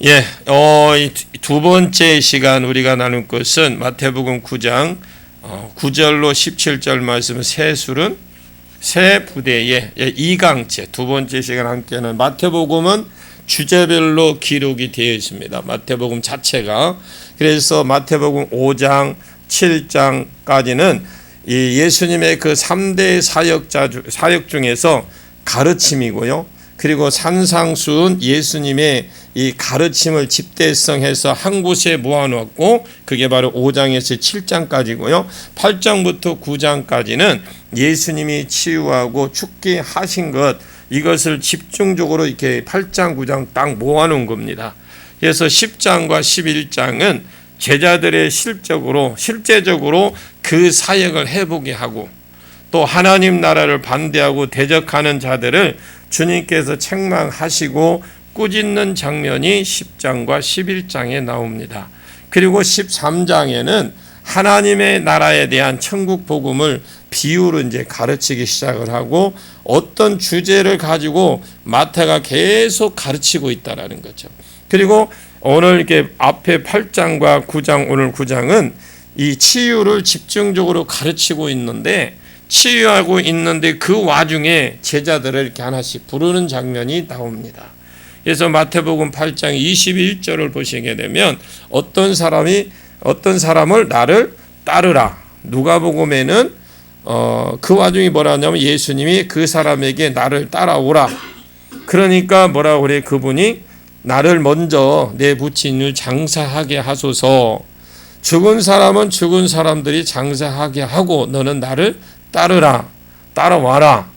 예, 이두 번째 시간 우리가 나눌 것은 마태복음 9장 9절로 17절 말씀 세술은 세 부대의 이강체 두 번째 시간 함께는 마태복음은 주제별로 기록이 되어 있습니다. 마태복음 자체가 그래서 마태복음 5장 7장까지는 이 예수님의 그 3대 사역 중에서 가르침이고요. 그리고 산상수훈 예수님의 이 가르침을 집대성해서 한 곳에 모아놓았고 그게 바로 5장에서 7장까지고요. 8장부터 9장까지는 예수님이 치유하고 죽게 하신 것 이것을 집중적으로 이렇게 8장 9장 딱 모아놓은 겁니다. 그래서 10장과 11장은 제자들의 실제적으로 그 사역을 해보게 하고 또 하나님 나라를 반대하고 대적하는 자들을 주님께서 책망하시고 꾸짖는 장면이 10장과 11장에 나옵니다. 그리고 13장에는 하나님의 나라에 대한 천국 복음을 비유로 이제 가르치기 시작을 하고 어떤 주제를 가지고 마태가 계속 가르치고 있다라는 거죠. 그리고 오늘 이렇게 앞에 8장과 9장 오늘 9장은 이 치유를 집중적으로 가르치고 있는데 치유하고 있는데 그 와중에 제자들을 이렇게 하나씩 부르는 장면이 나옵니다. 그래서 마태복음 8장 21절을 보시게 되면 어떤 사람을 나를 따르라. 누가복음에는 그 와중에 뭐라 하냐면 예수님이 그 사람에게 나를 따라오라. 그러니까 뭐라고 그래 그분이 나를 먼저 내 부친을 장사하게 하소서. 죽은 사람은 죽은 사람들이 장사하게 하고 너는 나를 따르라. 따라와라.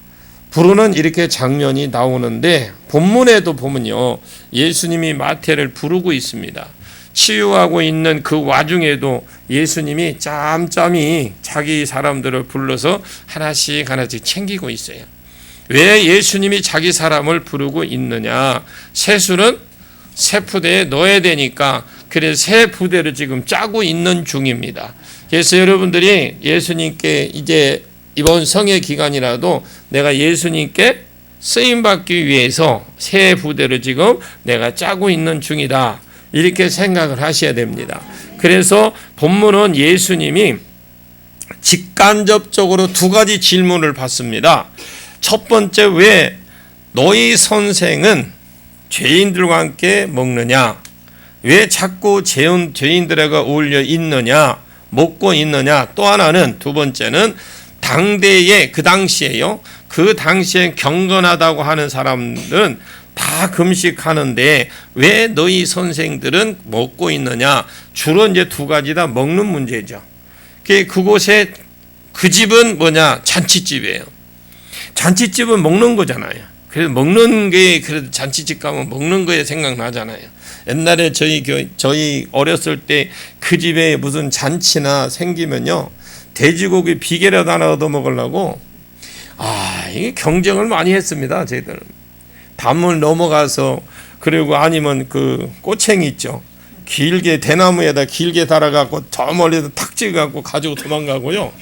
부르는 이렇게 장면이 나오는데 본문에도 보면요. 예수님이 마태를 부르고 있습니다. 치유하고 있는 그 와중에도 예수님이 짬짬이 자기 사람들을 불러서 하나씩 챙기고 있어요. 왜 예수님이 자기 사람을 부르고 있느냐? 세술은 세 부대에 넣어야 되니까 그래서 세 부대를 지금 짜고 있는 중입니다. 그래서 여러분들이 예수님께 이제 이번 성회 기간이라도 내가 예수님께 쓰임받기 위해서 새 부대를 지금 내가 짜고 있는 중이다. 이렇게 생각을 하셔야 됩니다. 그래서 본문은 예수님이 직간접적으로 두 가지 질문을 받습니다. 첫 번째, 왜 너희 선생은 죄인들과 함께 먹느냐? 왜 자꾸 죄인들과 어울려 있느냐? 먹고 있느냐? 또 하나는 두 번째는 당대에 그 당시에 경건하다고 하는 사람들은 다 금식하는데 왜 너희 선생들은 먹고 있느냐? 주로 이제 두 가지 다 먹는 문제죠. 그곳에 그 집은 뭐냐? 잔치집이에요. 잔치집은 먹는 거잖아요. 그래서 먹는 게 그래도 잔치집 가면 먹는 거에 생각나잖아요. 옛날에 저희 어렸을 때 그 집에 무슨 잔치나 생기면요. 돼지고기 비계라도 하나 얻어 먹으려고 이게 경쟁을 많이 했습니다. 저희들은 담을 넘어가서 그리고 아니면 그 꼬챙이 있죠. 길게 대나무에다 길게 달아갖고 저 멀리서 탁 찍어갖고 가지고 도망가고요.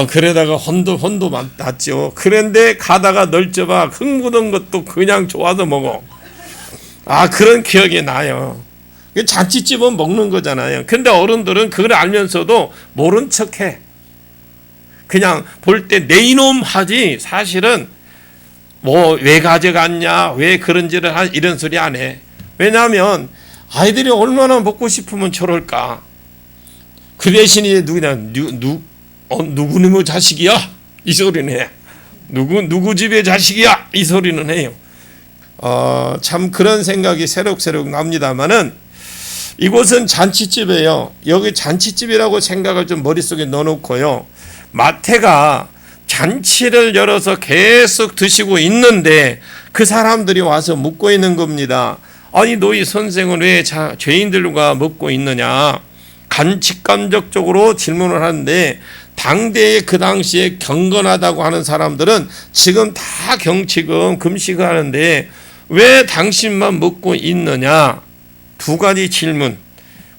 그러다가 혼도 났죠. 그런데 가다가 널쩍아 흙 묻은 것도 그냥 좋아서 먹어. 그런 기억이 나요. 잔치집은 먹는 거잖아요. 근데 어른들은 그걸 알면서도 모른 척해. 그냥 볼 때 내 이놈 하지 사실은 뭐 왜 가져갔냐 왜 그런지를 이런 소리 안 해. 왜냐하면 아이들이 얼마나 먹고 싶으면 저럴까. 그 대신에 누구놈의 자식이야? 이 소리는 해. 누구 집의 자식이야? 이 소리는 해요. 참 그런 생각이 새록새록 납니다만은 이곳은 잔치집이에요. 여기 잔치집이라고 생각을 좀 머릿속에 넣어놓고요. 마태가 잔치를 열어서 계속 드시고 있는데 그 사람들이 와서 묻고 있는 겁니다. 아니 너희 선생은 왜 죄인들과 먹고 있느냐? 직간접적으로 질문을 하는데 당대에 그 당시에 경건하다고 하는 사람들은 지금 다 지금 금식을 하는데 왜 당신만 먹고 있느냐? 두 가지 질문.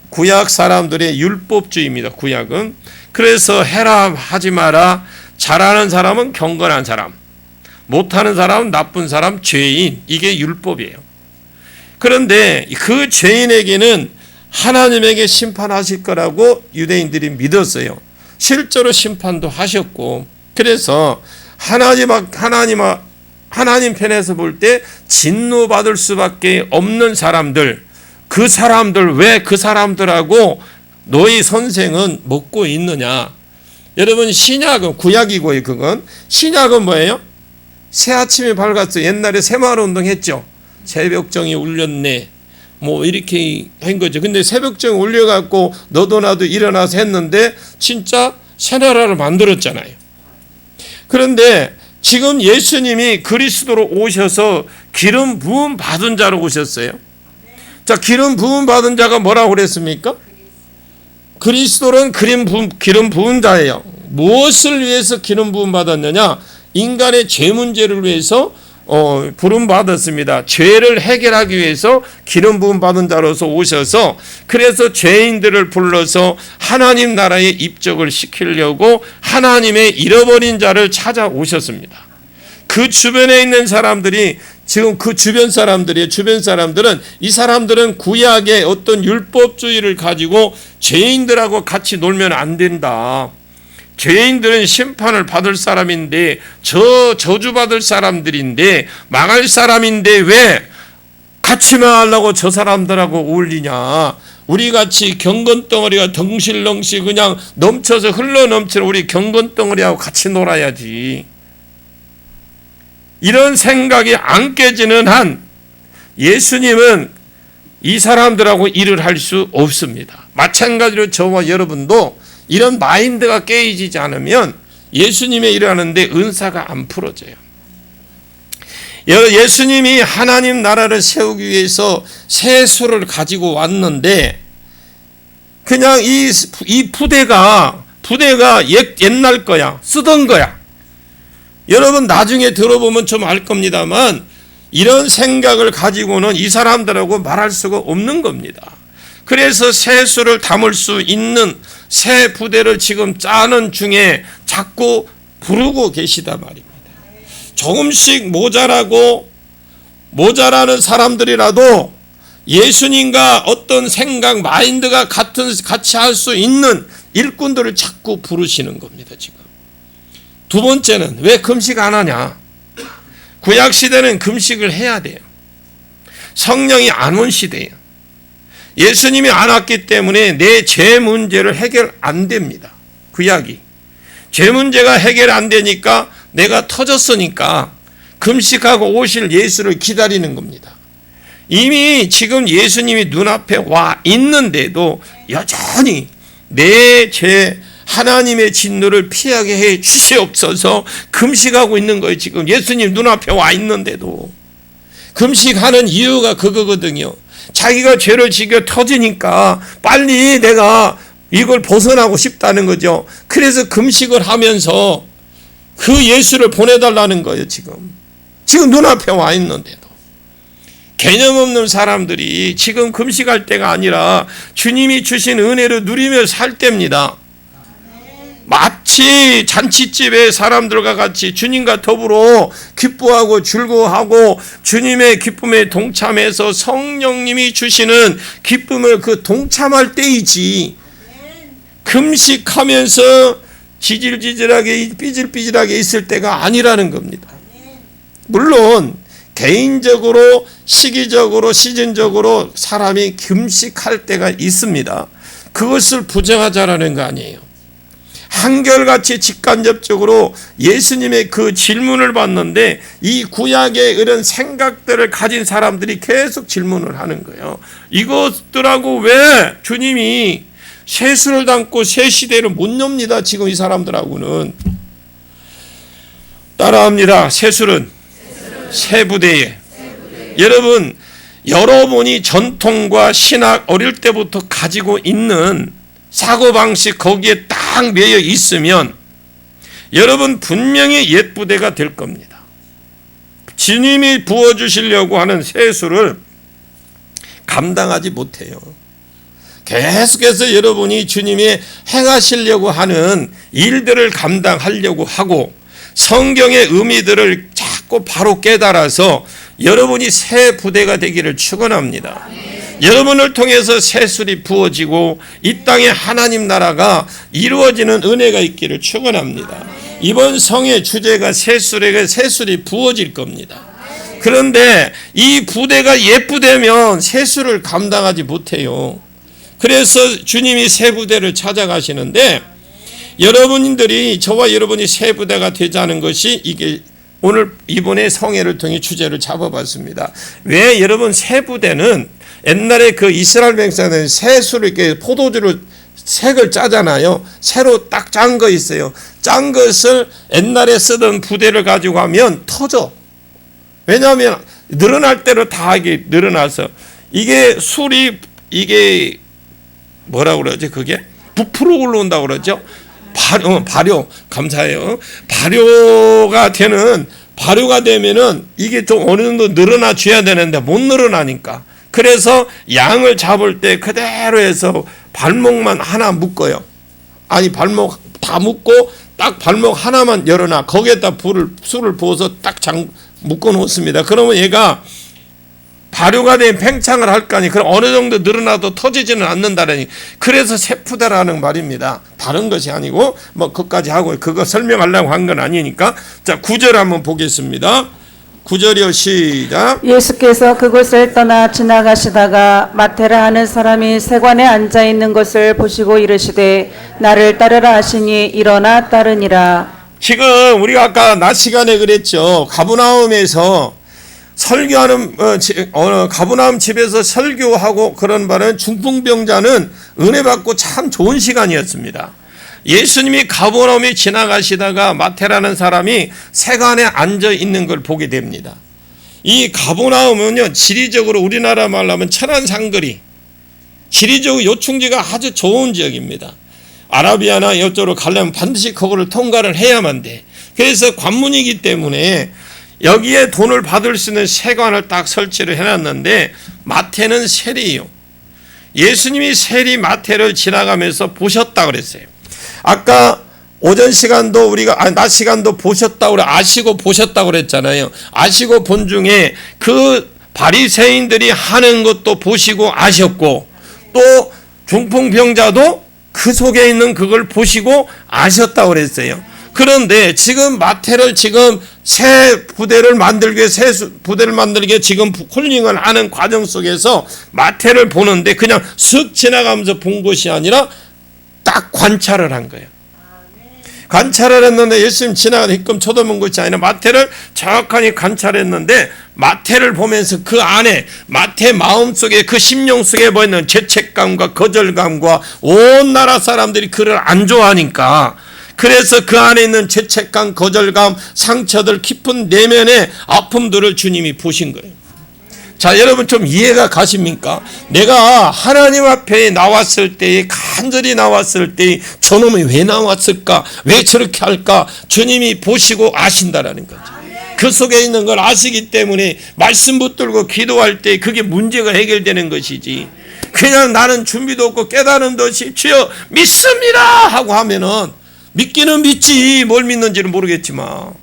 구약 사람들의 율법주의입니다. 구약은. 그래서 해라 하지 마라. 잘하는 사람은 경건한 사람, 못하는 사람은 나쁜 사람, 죄인. 이게 율법이에요. 그런데 그 죄인에게는 하나님에게 심판하실 거라고 유대인들이 믿었어요. 실제로 심판도 하셨고, 그래서 하나님 편에서 볼 때 진노받을 수밖에 없는 사람들, 그 사람들, 왜 그 사람들하고 너희 선생은 먹고 있느냐? 여러분, 신약은 구약이고요. 그건 신약은 뭐예요? 새 아침이 밝았어. 옛날에 새마을 운동 했죠. 새벽정이 울렸네, 뭐 이렇게 한 거죠. 근데 새벽정이 울려갖고 너도 나도 일어나서 했는데 진짜 새 나라를 만들었잖아요. 그런데 지금 예수님이 그리스도로 오셔서 기름 부음 받은 자로 오셨어요. 자, 기름 부음 받은 자가 뭐라고 그랬습니까? 그리스도는 기름 부은 자예요. 무엇을 위해서 기름 부음 받았느냐? 인간의 죄 문제를 위해서 부름 받았습니다. 죄를 해결하기 위해서 기름 부음 받은 자로서 오셔서, 그래서 죄인들을 불러서 하나님 나라에 입적을 시키려고 하나님의 잃어버린 자를 찾아오셨습니다. 그 주변에 있는 사람들이, 지금 그 주변 사람들은 이 사람들은 구약의 어떤 율법주의를 가지고 죄인들하고 같이 놀면 안 된다. 죄인들은 심판을 받을 사람인데, 저주받을 사람들인데, 망할 사람인데 왜 같이 망하려고 저 사람들하고 어울리냐? 우리같이 경건덩어리가 덩실덩실 그냥 넘쳐서 흘러넘치는 우리 경건덩어리하고 같이 놀아야지. 이런 생각이 안 깨지는 한 예수님은 이 사람들하고 일을 할 수 없습니다. 마찬가지로 저와 여러분도 이런 마인드가 깨지지 않으면 예수님의 일을 하는데 은사가 안 풀어져요. 예수님이 하나님 나라를 세우기 위해서 세수를 가지고 왔는데, 그냥 이 부대가 옛날 거야, 쓰던 거야. 여러분 나중에 들어보면 좀 알 겁니다만, 이런 생각을 가지고는 이 사람들하고 말할 수가 없는 겁니다. 그래서 세수를 담을 수 있는 새 부대를 지금 짜는 중에 자꾸 부르고 계시단 말입니다. 조금씩 모자라는 사람들이라도 예수님과 어떤 생각, 마인드가 같이 할 수 있는 일꾼들을 자꾸 부르시는 겁니다, 지금. 두 번째는 왜 금식 안 하냐? 구약 시대는 금식을 해야 돼요. 성령이 안 온 시대예요. 예수님이 안 왔기 때문에 내 죄 문제를 해결 안 됩니다. 구약이. 죄 문제가 해결 안 되니까 내가 터졌으니까 금식하고 오실 예수를 기다리는 겁니다. 이미 지금 예수님이 눈앞에 와 있는데도 여전히 내 죄, 하나님의 진노를 피하게 해 주시옵소서 금식하고 있는 거예요. 지금 예수님 눈앞에 와 있는데도. 금식하는 이유가 그거거든요. 자기가 죄를 지겨 터지니까 빨리 내가 이걸 벗어나고 싶다는 거죠. 그래서 금식을 하면서 그 예수를 보내달라는 거예요. 지금 눈앞에 와 있는데도. 개념 없는 사람들이 지금 금식할 때가 아니라 주님이 주신 은혜를 누리며 살 때입니다. 마치 잔치집에 사람들과 같이 주님과 더불어 기뻐하고 즐거워하고 주님의 기쁨에 동참해서 성령님이 주시는 기쁨을 동참할 때이지, 금식하면서 지질지질하게 삐질삐질하게 있을 때가 아니라는 겁니다. 물론 개인적으로 시기적으로 시즌적으로 사람이 금식할 때가 있습니다. 그것을 부정하자라는 거 아니에요. 한결같이 직간접적으로 예수님의 그 질문을 받는데 이 구약의 이런 생각들을 가진 사람들이 계속 질문을 하는 거예요. 이것들하고 왜 주님이 세수를 담고 새 시대를 못 엽니다. 지금 이 사람들하고는. 따라합니다. 세수는 새 부대에. 여러분, 여러분이 전통과 신학 어릴 때부터 가지고 있는 사고방식 거기에 딱 매여 있으면 여러분 분명히 옛 부대가 될 겁니다. 주님이 부어주시려고 하는 세수를 감당하지 못해요. 계속해서 여러분이 주님이 행하시려고 하는 일들을 감당하려고 하고 성경의 의미들을 자꾸 바로 깨달아서 여러분이 새 부대가 되기를 축원합니다. 여러분을 통해서 새술이 부어지고 이 땅에 하나님 나라가 이루어지는 은혜가 있기를 축원합니다. 이번 성의 주제가 새술에게 새술이 부어질 겁니다. 그런데 이 부대가 옛부대면 새술을 감당하지 못해요. 그래서 주님이 새 부대를 찾아가시는데 여러분들이 저와 여러분이 새 부대가 되자는 것이 이게 오늘 이번에 성회를 통해 주제를 잡아봤습니다. 왜 여러분 새 부대는 옛날에 그 이스라엘 백성들은 새술을 이렇게 포도주를 색을 짜잖아요. 새로 딱 짠 거 있어요. 짠 것을 옛날에 쓰던 부대를 가지고 하면 터져. 왜냐하면 늘어날 대로 다 이게 늘어나서 이게 술이 이게 뭐라고 그러지? 그게 부풀어 올라온다고 그러죠. 발효 감사해요. 발효가 되면은 이게 좀 어느 정도 늘어나 줘야 되는데 못 늘어나니까. 그래서 양을 잡을 때 그대로 해서 발목만 하나 묶어요. 아니 발목 다 묶고 딱 발목 하나만 열어놔. 거기에다 술을 부어서 딱 묶어 놓습니다. 그러면 얘가 발효가 된 팽창을 할 거 아니. 그럼 어느 정도 늘어나도 터지지는 않는다라니. 그래서 새푸대라는 말입니다. 다른 것이 아니고 뭐 그것까지 하고 그거 설명하려고 한 건 아니니까. 자 9절 한번 보겠습니다. 9절이요 시작. 예수께서 그곳을 떠나 지나가시다가 마태라 하는 사람이 세관에 앉아 있는 것을 보시고 이르시되 나를 따르라 하시니 일어나 따르니라. 지금 우리가 아까 낮 시간에 그랬죠. 가브나움에서 설교하는 가브나움 집에서 설교하고 그런 바는 중풍병자는 은혜 받고 참 좋은 시간이었습니다. 예수님이 가버나움에 지나가시다가 마태라는 사람이 세관에 앉아 있는 걸 보게 됩니다. 이 가버나움은요 지리적으로 우리나라 말로 하면 천안상거리, 지리적으로 요충지가 아주 좋은 지역입니다. 아라비아나 이쪽으로 가려면 반드시 그거를 통과를 해야만 돼. 그래서 관문이기 때문에 여기에 돈을 받을 수 있는 세관을 딱 설치를 해놨는데 마태는 세리예요. 예수님이 세리 마태를 지나가면서 보셨다 그랬어요. 아까 오전 시간도 우리가 낮 시간도 보셨다고 아시고 보셨다고 그랬잖아요. 아시고 본 중에 그 바리새인들이 하는 것도 보시고 아셨고 또 중풍병자도 그 속에 있는 그걸 보시고 아셨다고 그랬어요. 그런데 지금 마태를 지금 새 부대를 만들기 위해 지금 콜링을 하는 과정 속에서 마태를 보는데 그냥 슥 지나가면서 본 것이 아니라 딱 관찰을 한 거예요. 관찰을 했는데 예수님 지나가다 힐끔 쳐다본 것이 아니라 마태를 정확하게 관찰했는데 마태를 보면서 그 안에 마태 마음속에 그 심령 속에 보이는 죄책감과 거절감과 온 나라 사람들이 그를 안 좋아하니까 그래서 그 안에 있는 죄책감, 거절감, 상처들, 깊은 내면의 아픔들을 주님이 보신 거예요. 자, 여러분 좀 이해가 가십니까? 내가 하나님 앞에 나왔을 때에 간절히 나왔을 때에 저놈이 왜 나왔을까? 왜 저렇게 할까? 주님이 보시고 아신다라는 거죠. 그 속에 있는 걸 아시기 때문에 말씀 붙들고 기도할 때 그게 문제가 해결되는 것이지. 그냥 나는 준비도 없고 깨달음도 없이 주여 믿습니다 하고 하면은 믿기는 믿지 뭘 믿는지는 모르겠지만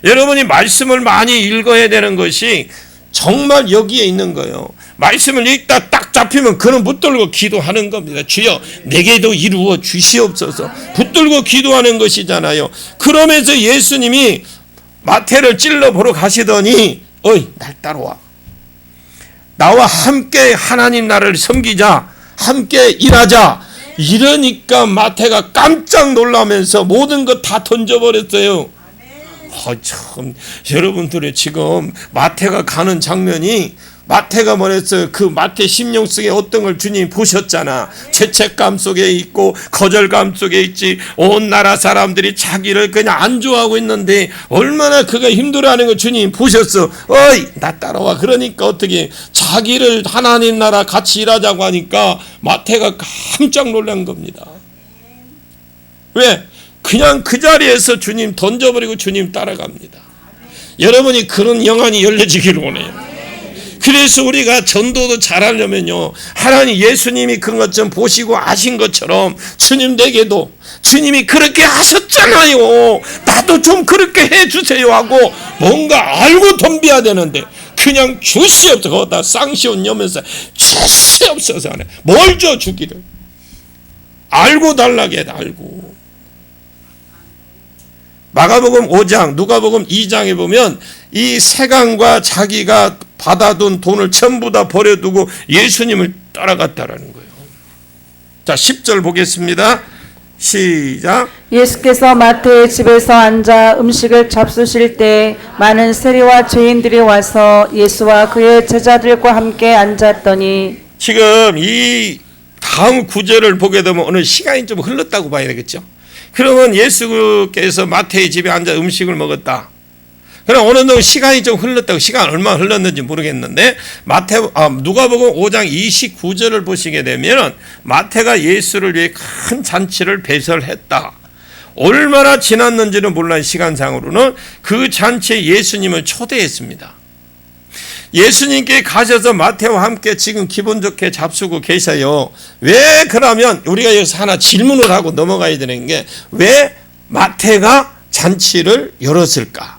여러분이 말씀을 많이 읽어야 되는 것이 정말 여기에 있는 거예요. 말씀을 읽다 딱 잡히면 그는 붙들고 기도하는 겁니다. 주여 내게도 이루어 주시옵소서. 붙들고 기도하는 것이잖아요. 그러면서 예수님이 마태를 찔러보러 가시더니 어이 날 따라와. 나와 함께 하나님 나라를 섬기자. 함께 일하자. 이러니까 마태가 깜짝 놀라면서 모든 것 다 던져버렸어요. 참 여러분들의 지금 마태가 가는 장면이 마태가 뭐랬어요? 그 마태 심령 속에 어떤 걸 주님이 보셨잖아. 죄책감 속에 있고 거절감 속에 있지. 온 나라 사람들이 자기를 그냥 안 좋아하고 있는데 얼마나 그가 힘들어하는 걸 주님이 보셨어. 어이 나 따라와. 그러니까 어떻게 자기를 하나님 나라 같이 일하자고 하니까 마태가 깜짝 놀란 겁니다. 왜? 그냥 그 자리에서 주님 던져버리고 주님 따라갑니다. 여러분이 그런 영안이 열려지기를 원해요. 그래서 우리가 전도도 잘하려면요 하나님 예수님이 그런 것 좀 보시고 아신 것처럼 주님 내게도 주님이 그렇게 하셨잖아요. 나도 좀 그렇게 해주세요 하고 뭔가 알고 덤벼야 되는데 그냥 주시옵소서. 거기다 쌍시옷 여면서 주시옵소서 하네. 뭘 줘 주기를. 알고 달라게 알고. 마가복음 5장 누가복음 2장에 보면 이 세간과 자기가 받아둔 돈을 전부 다 버려두고 예수님을 따라갔다라는 거예요. 자 10절 보겠습니다. 시작. 예수께서 마태의 집에서 앉아 음식을 잡수실 때 많은 세리와 죄인들이 와서 예수와 그의 제자들과 함께 앉았더니. 지금 이 다음 구절을 보게 되면 어느 시간이 좀 흘렀다고 봐야 되겠죠. 그러면 예수께서 마태의 집에 앉아 음식을 먹었다. 그럼 어느 정도 시간이 좀 흘렀다고, 시간 얼마 흘렀는지 모르겠는데 누가복음 5장 29절을 보시게 되면 마태가 예수를 위해 큰 잔치를 배설했다. 얼마나 지났는지는 몰라요. 시간상으로는 그 잔치에 예수님을 초대했습니다. 예수님께 가셔서 마태와 함께 지금 기분 좋게 잡수고 계셔요. 왜 그러면 우리가 여기서 하나 질문을 하고 넘어가야 되는 게 왜 마태가 잔치를 열었을까?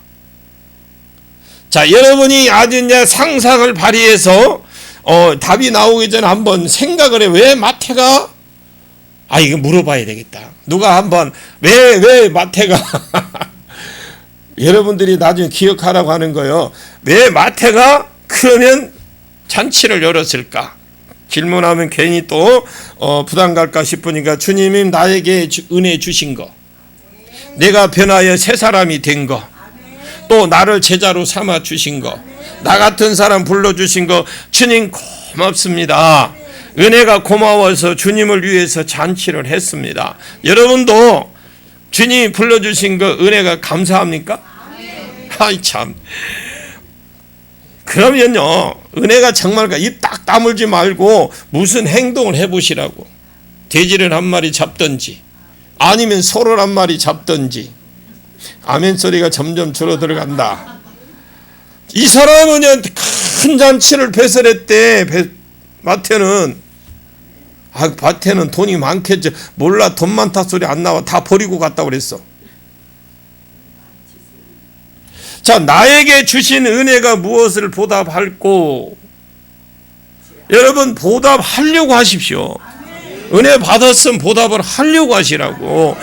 자, 여러분이 아주 이제 상상을 발휘해서 답이 나오기 전에 한번 생각을 해. 왜 마태가? 이거 물어봐야 되겠다. 누가 한번 왜 마태가 여러분들이 나중에 기억하라고 하는 거예요. 왜 마태가 그러면 잔치를 열었을까? 질문하면 괜히 또 부담 갈까 싶으니까 주님이 나에게 은혜 주신 거, 내가 변하여 새 사람이 된 거, 또 나를 제자로 삼아 주신 거, 나 같은 사람 불러주신 거 주님 고맙습니다. 은혜가 고마워서 주님을 위해서 잔치를 했습니다. 여러분도 주님이 불러주신 거 은혜가 감사합니까? 아이 참. 그러면요 은혜가 정말 입 딱 다물지 말고 무슨 행동을 해보시라고. 돼지를 한 마리 잡든지 아니면 소를 한 마리 잡든지. 아멘 소리가 점점 줄어들어간다. 이 사람은 큰 잔치를 배설했대. 마태는 돈이 많겠죠. 몰라, 돈 많다 소리 안 나와. 다 버리고 갔다고 그랬어. 자, 나에게 주신 은혜가 무엇을 보답할꼬? 여러분 보답하려고 하십시오. 은혜 받았으면 보답을 하려고 하시라고.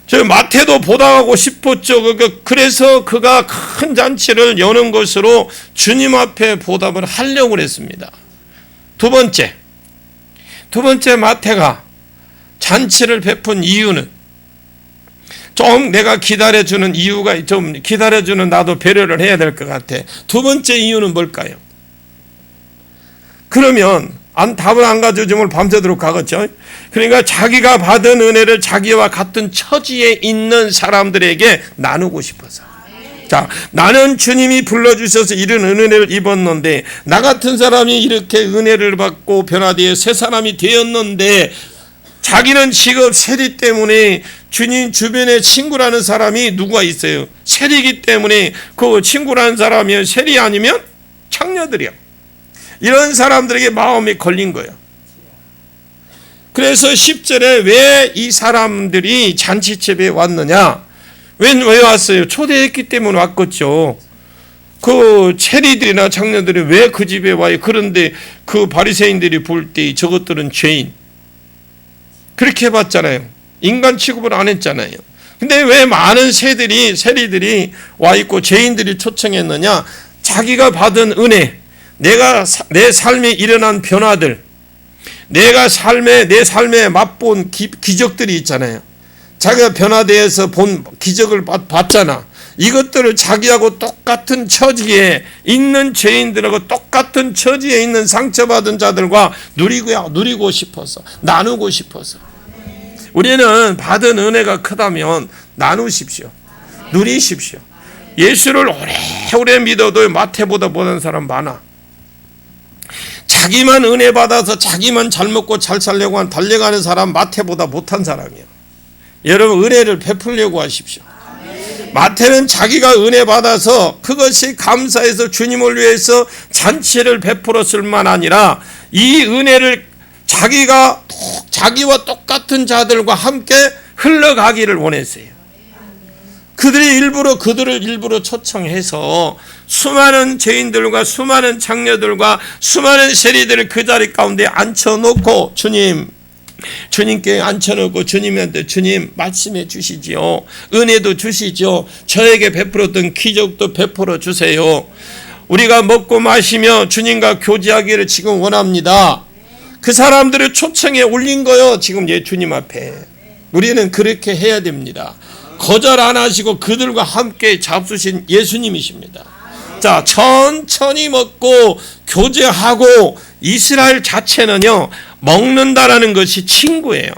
저 마태도 보답하고 싶었죠. 그래서 그가 큰 잔치를 여는 것으로 주님 앞에 보답을 하려고 했습니다. 두 번째 마태가 잔치를 베푼 이유는 좀 내가 기다려주는 이유가 좀 기다려주는 나도 배려를 해야 될 것 같아. 두 번째 이유는 뭘까요? 그러면 답을 안 가져주면 밤새도록 가겠죠. 그러니까 자기가 받은 은혜를 자기와 같은 처지에 있는 사람들에게 나누고 싶어서. 자, 나는 주님이 불러주셔서 이런 은혜를 입었는데 나 같은 사람이 이렇게 은혜를 받고 변화되어 새 사람이 되었는데 자기는 지금 세리 때문에 주님 주변에 친구라는 사람이 누가 있어요. 세리이기 때문에 그 친구라는 사람이 세리 아니면 창녀들이요. 이런 사람들에게 마음이 걸린 거예요. 그래서 10절에 왜 이 사람들이 잔치집에 왔느냐? 왜 왔어요? 초대했기 때문에 왔겠죠. 그 체리들이나 장녀들이 왜 그 집에 와요? 그런데 그 바리새인들이 볼 때 저것들은 죄인. 그렇게 봤잖아요. 인간 취급을 안 했잖아요. 근데 왜 많은 세리들이 와 있고 죄인들이 초청했느냐? 자기가 받은 은혜, 내 삶에 일어난 변화들, 내 삶에 맛본 기적들이 있잖아요. 자기가 변화되어서 본 기적을 봤잖아. 이것들을 자기하고 똑같은 처지에 있는 죄인들하고 똑같은 처지에 있는 상처받은 자들과 누리고 싶어서, 나누고 싶어서. 우리는 받은 은혜가 크다면 나누십시오. 누리십시오. 예수를 오래오래 믿어도 마태보다 못한 사람 많아. 자기만 은혜 받아서 자기만 잘 먹고 잘 살려고 달려가는 사람 마태보다 못한 사람이야. 여러분 은혜를 베풀려고 하십시오. 마태는 자기가 은혜 받아서 그것이 감사해서 주님을 위해서 잔치를 베풀었을 만 아니라 이 은혜를 자기와 똑같은 자들과 함께 흘러가기를 원했어요. 그들을 일부러 초청해서 수많은 죄인들과 수많은 장녀들과 수많은 세리들을 그 자리 가운데 앉혀놓고 주님께 앉혀놓고 주님한테 주님 말씀해 주시지요. 은혜도 주시죠. 저에게 베풀었던 기적도 베풀어 주세요. 우리가 먹고 마시며 주님과 교제하기를 지금 원합니다. 그 사람들을 초청해 올린 거요. 지금 주님 앞에. 우리는 그렇게 해야 됩니다. 거절 안 하시고 그들과 함께 잡수신 예수님이십니다. 자, 천천히 먹고 교제하고 이스라엘 자체는요, 먹는다라는 것이 친구예요.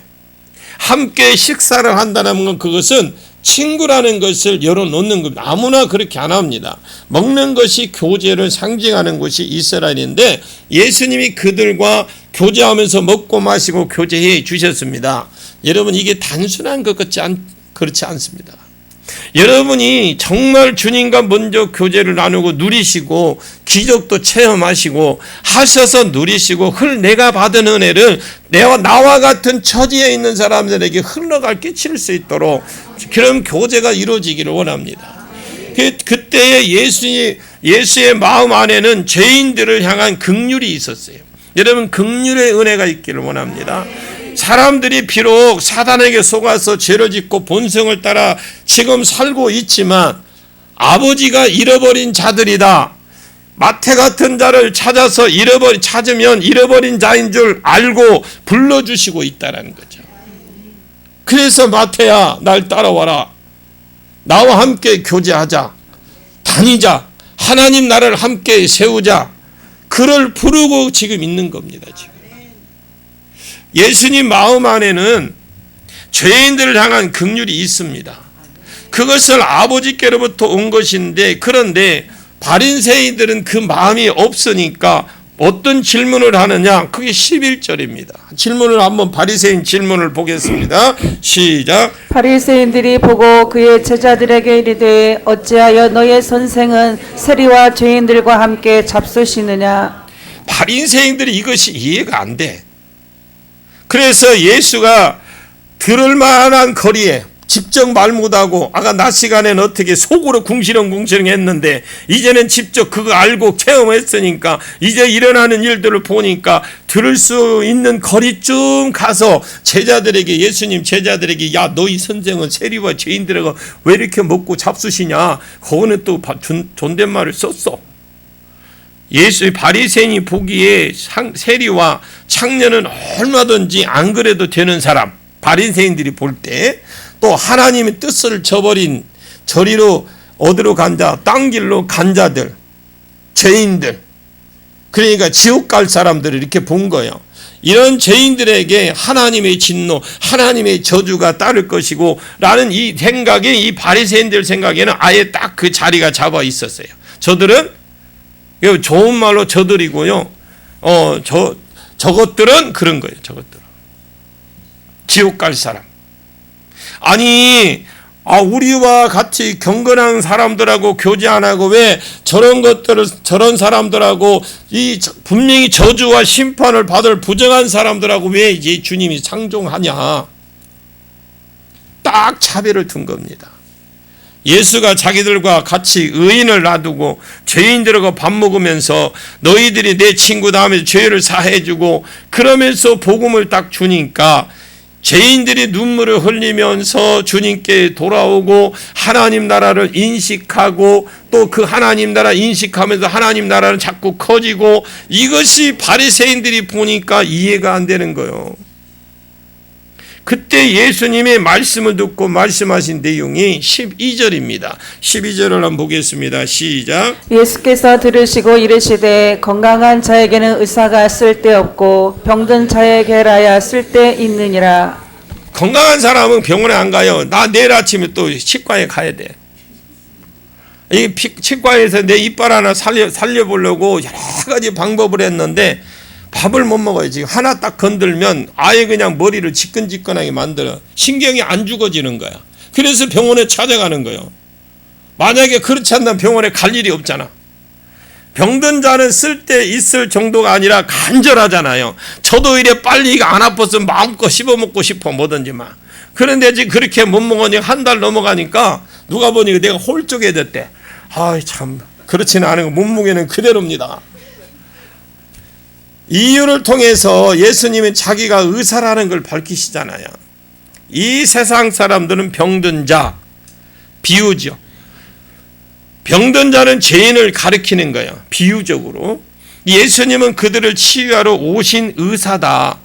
함께 식사를 한다는 건 그것은 친구라는 것을 열어놓는 겁니다. 아무나 그렇게 안 합니다. 먹는 것이 교제를 상징하는 것이 이스라엘인데 예수님이 그들과 교제하면서 먹고 마시고 교제해 주셨습니다. 여러분, 이게 단순한 것 같지 그렇지 않습니다. 여러분이 정말 주님과 먼저 교제를 나누고 누리시고 기적도 체험하시고 하셔서 누리시고 내가 받은 은혜를 나와 같은 처지에 있는 사람들에게 흘러갈 끼칠 수 있도록 그런 교제가 이루어지기를 원합니다. 그때의 예수의 마음 안에는 죄인들을 향한 긍휼이 있었어요. 여러분, 긍휼의 은혜가 있기를 원합니다. 사람들이 비록 사단에게 속아서 죄를 짓고 본성을 따라 지금 살고 있지만 아버지가 잃어버린 자들이다. 마태 같은 자를 찾아서 찾으면 잃어버린 자인 줄 알고 불러주시고 있다는 거죠. 그래서 마태야, 날 따라와라. 나와 함께 교제하자. 다니자. 하나님 나라를 함께 세우자. 그를 부르고 지금 있는 겁니다. 지금. 예수님 마음 안에는 죄인들을 향한 긍휼이 있습니다. 그것을 아버지께로부터 온 것인데, 그런데 바리새인들은 그 마음이 없으니까 어떤 질문을 하느냐? 그게 11절입니다. 질문을 한번 바리새인 질문을 보겠습니다. 시작. 바리새인들이 보고 그의 제자들에게 이르되 어찌하여 너의 선생은 세리와 죄인들과 함께 잡수시느냐? 바리새인들이 이것이 이해가 안 돼. 그래서 예수가 들을 만한 거리에 직접 말 못하고 아까 낮 시간에는 어떻게 속으로 궁시렁궁시렁 했는데 이제는 직접 그거 알고 체험했으니까 이제 일어나는 일들을 보니까 들을 수 있는 거리쯤 가서 예수님 제자들에게 야, 너희 선생은 세리와 죄인들하고 왜 이렇게 먹고 잡수시냐? 거기는 또 존댓말을 썼어. 바리새인이 보기에 세리와 창녀는 얼마든지 안 그래도 되는 사람, 바리새인들이 볼 때 또 하나님의 뜻을 저버린 저리로 어디로 간 자, 딴 길로 간 자들, 죄인들, 그러니까 지옥 갈 사람들을 이렇게 본 거예요. 이런 죄인들에게 하나님의 진노, 하나님의 저주가 따를 것이고 라는 이 생각에, 이 바리새인들 생각에는 아예 딱 그 자리가 잡아 있었어요. 저들은 좋은 말로 저들이고요. 저것들은 그런 거예요. 저것들은 지옥 갈 사람. 아니, 우리와 같이 경건한 사람들하고 교제 안 하고 왜 저런 사람들하고 분명히 저주와 심판을 받을 부정한 사람들하고 왜 이제 주님이 상종하냐? 딱 차별을 둔 겁니다. 예수가 자기들과 같이 의인을 놔두고 죄인들하고 밥 먹으면서 너희들이 내 친구다 하면서 죄를 사해주고 그러면서 복음을 딱 주니까 죄인들이 눈물을 흘리면서 주님께 돌아오고 하나님 나라를 인식하고 또 그 하나님 나라 인식하면서 하나님 나라는 자꾸 커지고 이것이 바리새인들이 보니까 이해가 안 되는 거예요. 그때 예수님의 말씀을 듣고 말씀하신 내용이 12절입니다. 12절을 한번 보겠습니다. 시작. 예수께서 들으시고 이르시되 건강한 자에게는 의사가 쓸데없고 병든 자에게라야 쓸데있느니라. 건강한 사람은 병원에 안 가요. 나 내일 아침에 또 치과에 가야 돼. 이 치과에서 내 이빨 하나 살려보려고 여러 가지 방법을 했는데 밥을 못 먹어요. 지금 하나 딱 건들면 아예 그냥 머리를 지끈지끈하게 만들어. 신경이 안 죽어지는 거야. 그래서 병원에 찾아가는 거예요. 만약에 그렇지 않다면 병원에 갈 일이 없잖아. 병든 자는 쓸데 있을 정도가 아니라 간절하잖아요. 저도 이래 빨리 안 아팠으면 마음껏 씹어먹고 싶어, 뭐든지 막. 그런데 지금 그렇게 못 먹으니 한 달 넘어가니까 누가 보니 내가 홀쭉해졌대. 아이 참 그렇지는 않은 거 몸무게는 그대로입니다. 이유를 통해서 예수님은 자기가 의사라는 걸 밝히시잖아요. 이 세상 사람들은 병든 자, 비유죠. 병든 자는 죄인을 가리키는 거예요. 비유적으로. 예수님은 그들을 치유하러 오신 의사다.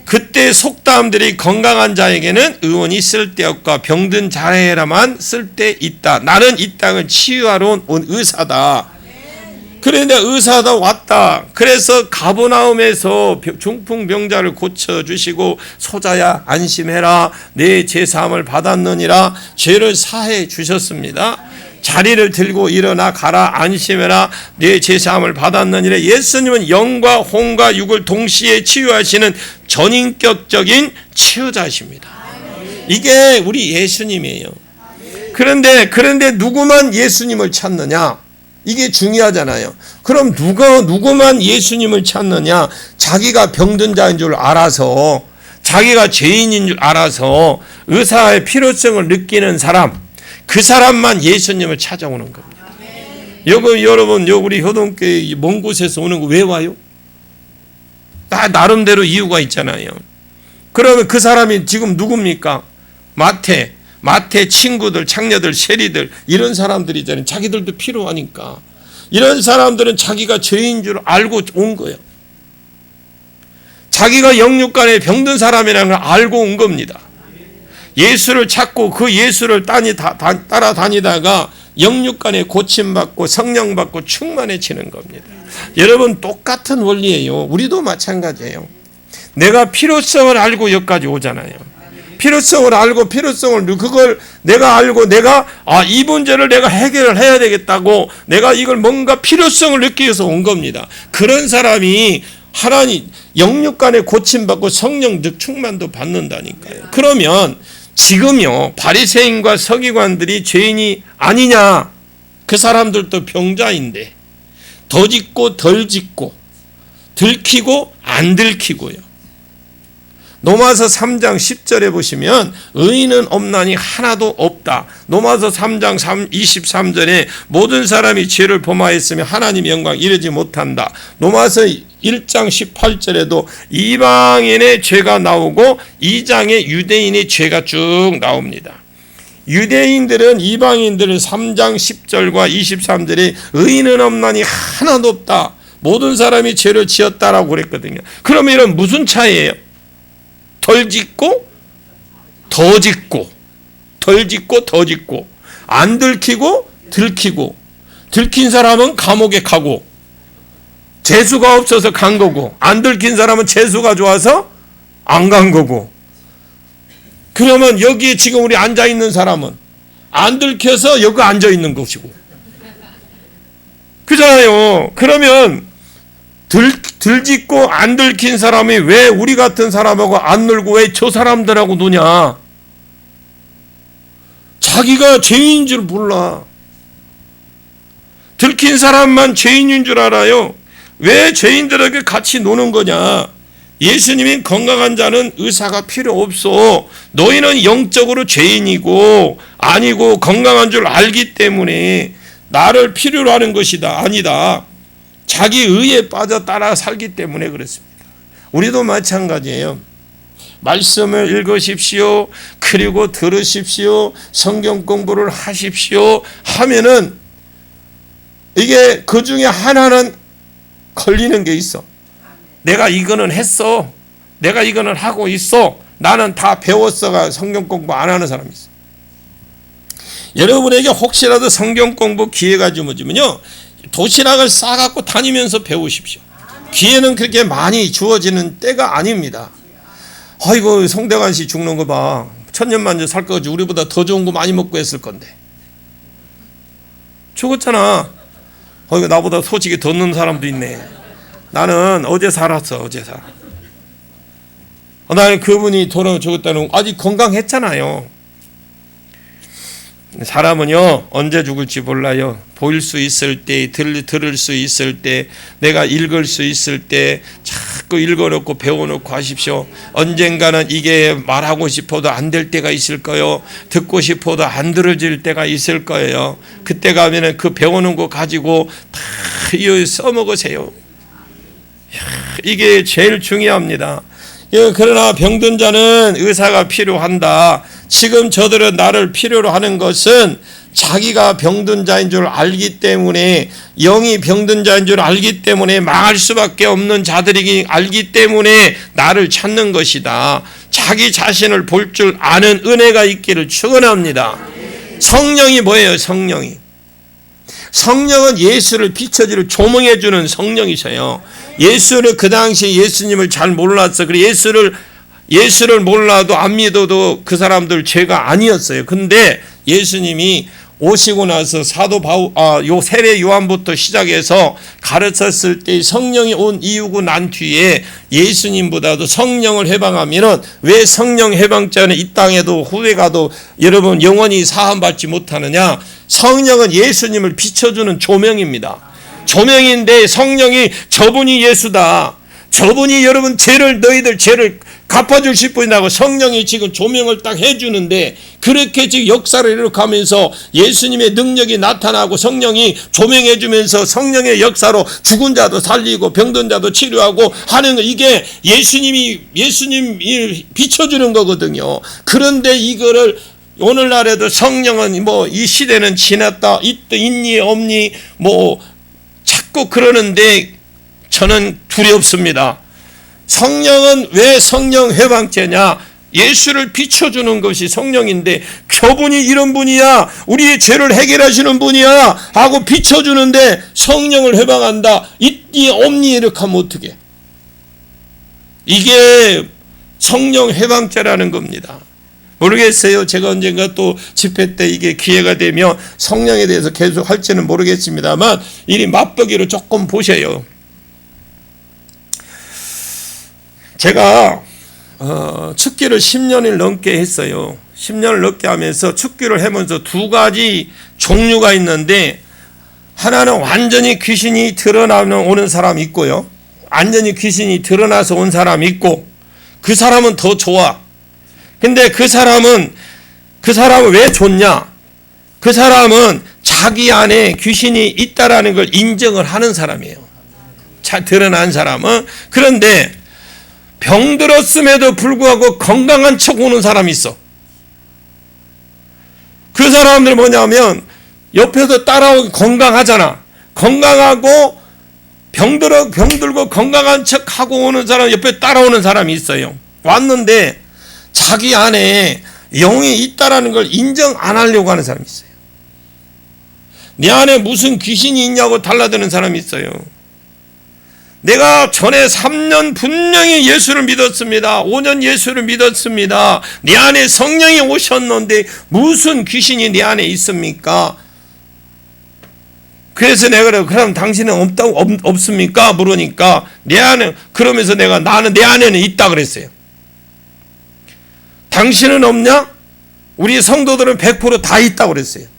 그때 속담들이 건강한 자에게는 의원이 쓸데없고 병든 자에게만 쓸데있다. 나는 이 땅을 치유하러 온 의사다. 그런데 의사다 왔다. 그래서 가버나움에서 중풍병자를 고쳐주시고 소자야 안심해라. 내 제사함을 받았느니라. 죄를 사해 주셨습니다. 자리를 들고 일어나 가라. 안심해라. 내 제사함을 받았느니라. 예수님은 영과 혼과 육을 동시에 치유하시는 전인격적인 치유자십니다. 이게 우리 예수님이에요. 그런데 누구만 예수님을 찾느냐? 이게 중요하잖아요. 그럼 누구만 예수님을 찾느냐? 자기가 병든 자인 줄 알아서, 자기가 죄인인 줄 알아서 의사의 필요성을 느끼는 사람, 그 사람만 예수님을 찾아오는 겁니다. 여러분, 우리 효동교회 먼 곳에서 오는 거 왜 와요? 나름대로 이유가 있잖아요. 그러면 그 사람이 지금 누굽니까? 마태 친구들, 창녀들, 세리들 이런 사람들이잖아요. 자기들도 필요하니까. 이런 사람들은 자기가 죄인 줄 알고 온 거예요. 자기가 영육간에 병든 사람이라는 걸 알고 온 겁니다. 예수를 찾고 그 예수를 따라다니다가 영육간에 고침받고 성령받고 충만해지는 겁니다. 여러분 똑같은 원리예요. 우리도 마찬가지예요. 내가 필요성을 알고 여기까지 오잖아요. 필요성을 알고 그걸 내가 알고 이 문제를 내가 해결을 해야 되겠다고 내가 이걸 뭔가 필요성을 느끼기 위해서 온 겁니다. 그런 사람이 하나님 영육간에 고침받고 성령 충만도 받는다니까요. 그러면 지금요 바리새인과 서기관들이 죄인이 아니냐? 그 사람들도 병자인데 더 짓고 덜 짓고 들키고 안 들키고요. 로마서 3장 10절에 보시면 의인은 없나니 하나도 없다. 로마서 3장 23절에 모든 사람이 죄를 범하였으며 하나님의 영광 이르지 못한다. 로마서 1장 18절에도 이방인의 죄가 나오고 2장에 유대인의 죄가 쭉 나옵니다. 유대인들은 이방인들은 3장 10절과 23절에 의인은 없나니 하나도 없다. 모든 사람이 죄를 지었다라고 그랬거든요. 그러면 이런 무슨 차이예요? 덜 짓고 더 짓고 덜 짓고 더 짓고 안 들키고 들키고 들킨 사람은 감옥에 가고 재수가 없어서 간 거고 안 들킨 사람은 재수가 좋아서 안 간 거고. 그러면 여기에 지금 우리 앉아 있는 사람은 안 들켜서 여기 앉아 있는 것이고 그잖아요. 그러면 들짓고 안 들킨 사람이 왜 우리 같은 사람하고 안 놀고 왜 저 사람들하고 노냐? 자기가 죄인인 줄 몰라. 들킨 사람만 죄인인 줄 알아요. 왜 죄인들에게 같이 노는 거냐? 예수님이 건강한 자는 의사가 필요 없어. 너희는 영적으로 죄인이고 아니고 건강한 줄 알기 때문에 나를 필요로 하는 것이다. 아니다. 자기 의에 빠져 따라 살기 때문에 그렇습니다. 우리도 마찬가지예요. 말씀을 읽으십시오. 그리고 들으십시오. 성경 공부를 하십시오. 하면은 이게 그 중에 하나는 걸리는 게 있어. 내가 이거는 했어. 내가 이거는 하고 있어. 나는 다 배웠어가 성경 공부 안 하는 사람이 있어. 여러분에게 혹시라도 성경 공부 기회가 주어지면요. 도시락을 싸갖고 다니면서 배우십시오. 기회는 그렇게 많이 주어지는 때가 아닙니다. 아이고 송대관 씨 죽는 거 봐. 천년만년 살 거지. 우리보다 더 좋은 거 많이 먹고 했을 건데. 죽었잖아. 이거 나보다 소식이 더 늦는 사람도 있네. 나는 어제 살았어. 어제 살아. 나는 그분이 돌아 죽었다는 아직 건강했잖아요. 사람은요 언제 죽을지 몰라요. 보일 수 있을 때, 들을 수 있을 때, 내가 읽을 수 있을 때 자꾸 자꾸 읽어놓고 배워놓고 하십시오. 언젠가는 이게 말하고 싶어도 안 될 때가 있을 거예요. 듣고 싶어도 안 들어질 때가 있을 거예요. 그때 가면은 그 배워놓은 거 가지고 다 써먹으세요. 이게 제일 중요합니다. 그러나 병든 자는 의사가 필요한다. 지금 저들은 나를 필요로 하는 것은 자기가 병든 자인 줄 알기 때문에, 영이 병든 자인 줄 알기 때문에, 망할 수밖에 없는 자들이기 알기 때문에 나를 찾는 것이다. 자기 자신을 볼 줄 아는 은혜가 있기를 축원합니다. 성령이 뭐예요? 성령은 예수를 비춰주는 조명해주는 성령이셔요. 예수는 그 당시에 예수님을 잘 몰랐어. 그래서 예수를 몰라도 안 믿어도 그 사람들 죄가 아니었어요. 근데 예수님이 오시고 나서 사도 세례 요한부터 시작해서 가르쳤을 때 성령이 온 이유고 난 뒤에 예수님보다도 성령을 해방하면은 왜 성령 해방자는 이 땅에도 후에 가도 여러분 영원히 사함받지 못하느냐? 성령은 예수님을 비춰주는 조명입니다. 조명인데 성령이 저분이 예수다. 저분이 여러분 너희들 죄를 갚아주실 분이라고 성령이 지금 조명을 딱 해주는데, 그렇게 지금 역사를 이룩하면서 예수님의 능력이 나타나고 성령이 조명해주면서 성령의 역사로 죽은 자도 살리고 병든 자도 치료하고 하는 거, 이게 예수님이 비춰주는 거거든요. 그런데 이거를 오늘날에도 성령은 이 시대는 지났다, 있니 없니 자꾸 그러는데 저는 두렵습니다. 성령은 왜 성령 해방죄냐? 예수를 비춰주는 것이 성령인데, 저분이 이런 분이야, 우리의 죄를 해결하시는 분이야 하고 비춰주는데 성령을 해방한다, 있니 없니 이렇게 하면 어떻게? 이게 성령 해방죄라는 겁니다. 모르겠어요. 제가 언젠가 또 집회 때 이게 기회가 되면 성령에 대해서 계속 할지는 모르겠습니다만, 이리 맛보기로 조금 보셔요. 제가 축기를 10년을 넘게 했어요. 10년을 넘게 하면서 축기를 하면서 두 가지 종류가 있는데, 하나는 완전히 귀신이 오는 사람이 있고요, 완전히 귀신이 드러나서 온 사람이 있고, 그 사람은 더 좋아. 근데 그 사람은 왜 좋냐? 그 사람은 자기 안에 귀신이 있다라는 걸 인정을 하는 사람이에요. 드러난 사람은. 그런데 병들었음에도 불구하고 건강한 척 오는 사람이 있어. 그 사람들 뭐냐면 옆에서 따라오고 건강하잖아. 건강하고 병들고 건강한 척하고 오는 사람, 옆에 따라오는 사람이 있어요. 왔는데 자기 안에 영이 있다라는 걸 인정 안 하려고 하는 사람이 있어요. 내 안에 무슨 귀신이 있냐고 달라드는 사람이 있어요. 내가 전에 3년 분명히 예수를 믿었습니다. 5년 예수를 믿었습니다. 내 안에 성령이 오셨는데 무슨 귀신이 내 안에 있습니까? 그래서 내가 그럼 당신은 없습니까? 물으니까 그러면서 나는 내 안에는 있다 그랬어요. 당신은 없냐? 우리 성도들은 100% 다 있다고 그랬어요.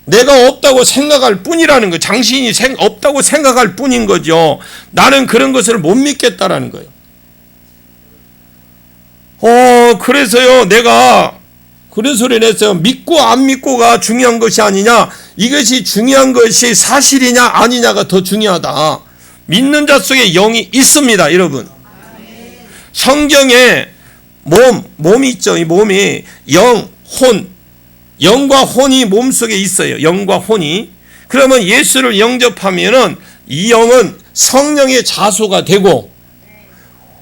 내가 없다고 생각할 뿐이라는 거예요. 당신이 없다고 생각할 뿐인 거죠. 나는 그런 것을 못 믿겠다라는 거예요. 그래서요, 내가 그런 소리를 했어요. 믿고 안 믿고가 중요한 것이 아니냐, 이것이 중요한 것이 사실이냐 아니냐가 더 중요하다. 믿는 자 속에 영이 있습니다, 여러분. 성경에 몸이 있죠. 이 몸이 영과 혼이 몸속에 있어요. 영과 혼이. 그러면 예수를 영접하면은 이 영은 성령의 자소가 되고,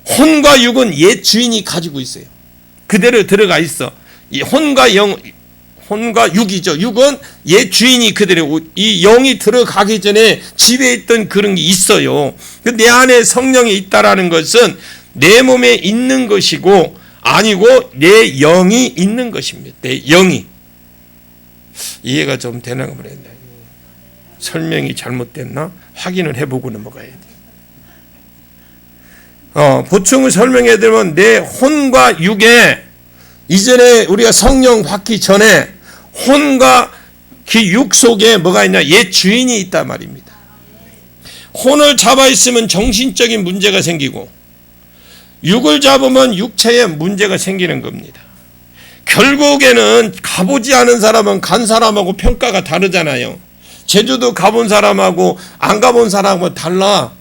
혼과 육은 옛 주인이 가지고 있어요. 그대로 들어가 있어. 이 혼과 육이죠. 육은 옛 주인이 그대로, 이 영이 들어가기 전에 집에 있던 그런 게 있어요. 내 안에 성령이 있다라는 것은 내 몸에 있는 것이고 아니고 내 영이 있는 것입니다. 내 영이. 이해가 좀 되나 모르겠네. 설명이 잘못됐나? 확인을 해보고 넘어가야 돼. 보충을 설명해 드리면, 내 혼과 육에, 이전에 우리가 성령 받기 전에 혼과 그 육 속에 뭐가 있냐? 옛 주인이 있단 말입니다. 혼을 잡아 있으면 정신적인 문제가 생기고 육을 잡으면 육체에 문제가 생기는 겁니다. 결국에는 가보지 않은 사람은 간 사람하고 평가가 다르잖아요. 제주도 가본 사람하고 안 가본 사람하고 달라.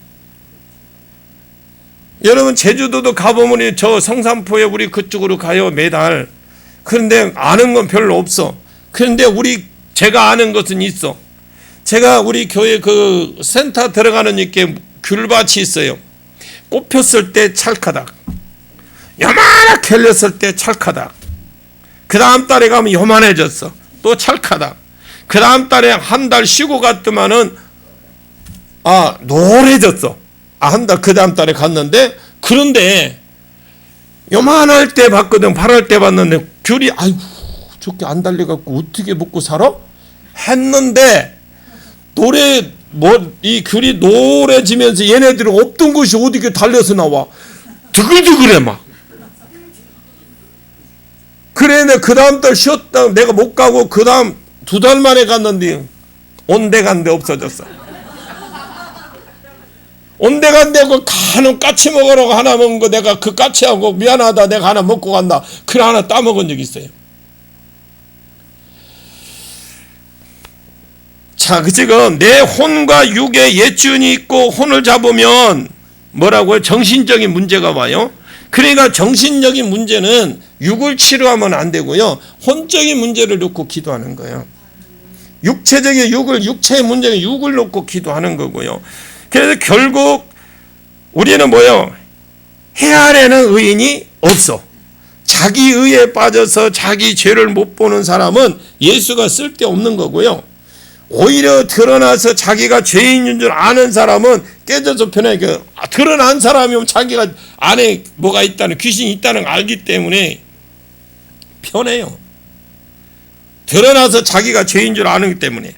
여러분 제주도도 가보면 저 성산포에 우리 그쪽으로 가요 매달. 그런데 아는 건 별로 없어. 그런데 제가 아는 것은 있어. 제가 우리 교회 그 센터 들어가는 이렇게 귤밭이 있어요. 꽃 폈을 때 찰카닥, 요만하게 열렸을 때 찰카닥, 그 다음 달에 가면 요만해졌어. 또 찰카닥. 그 다음 달에 한 달 쉬고 갔더만은 노래졌어. 한 달 그 다음 달에 갔는데, 그런데 요만할 때 봤거든. 8월 때 봤는데 귤이 아이고 저렇게 안 달려갖고 어떻게 먹고 살아? 했는데 이 귤이 노래지면서 얘네들은 없던 것이 어디게 달려서 나와. 드글드글해 막. 그래, 그 다음 달 쉬었다. 내가 못 가고 그 다음 2달 만에 갔는데 온데간데 없어졌어. 온데간데 그 가는 까치 먹으라고 하나 먹은 거 내가 그 까치하고 미안하다 내가 하나 먹고 간다. 그래 하나 따먹은 적 있어요. 자, 지금 내 혼과 육에 예준이 있고 혼을 잡으면 뭐라고요? 정신적인 문제가 와요. 그러니까 정신적인 문제는 육을 치료하면 안 되고요. 혼적인 문제를 놓고 기도하는 거예요. 육체적인 육체의 문제는 육을 놓고 기도하는 거고요. 그래서 결국 우리는 뭐예요? 헤아리는 의인이 없어. 자기 의에 빠져서 자기 죄를 못 보는 사람은 예수가 쓸데없는 거고요. 오히려 드러나서 자기가 죄인인 줄 아는 사람은 깨져서 편하게, 드러난 사람이면 자기가 안에 뭐가 있다는, 귀신이 있다는 걸 알기 때문에 편해요. 드러나서 자기가 죄인 줄 아는 것 때문에.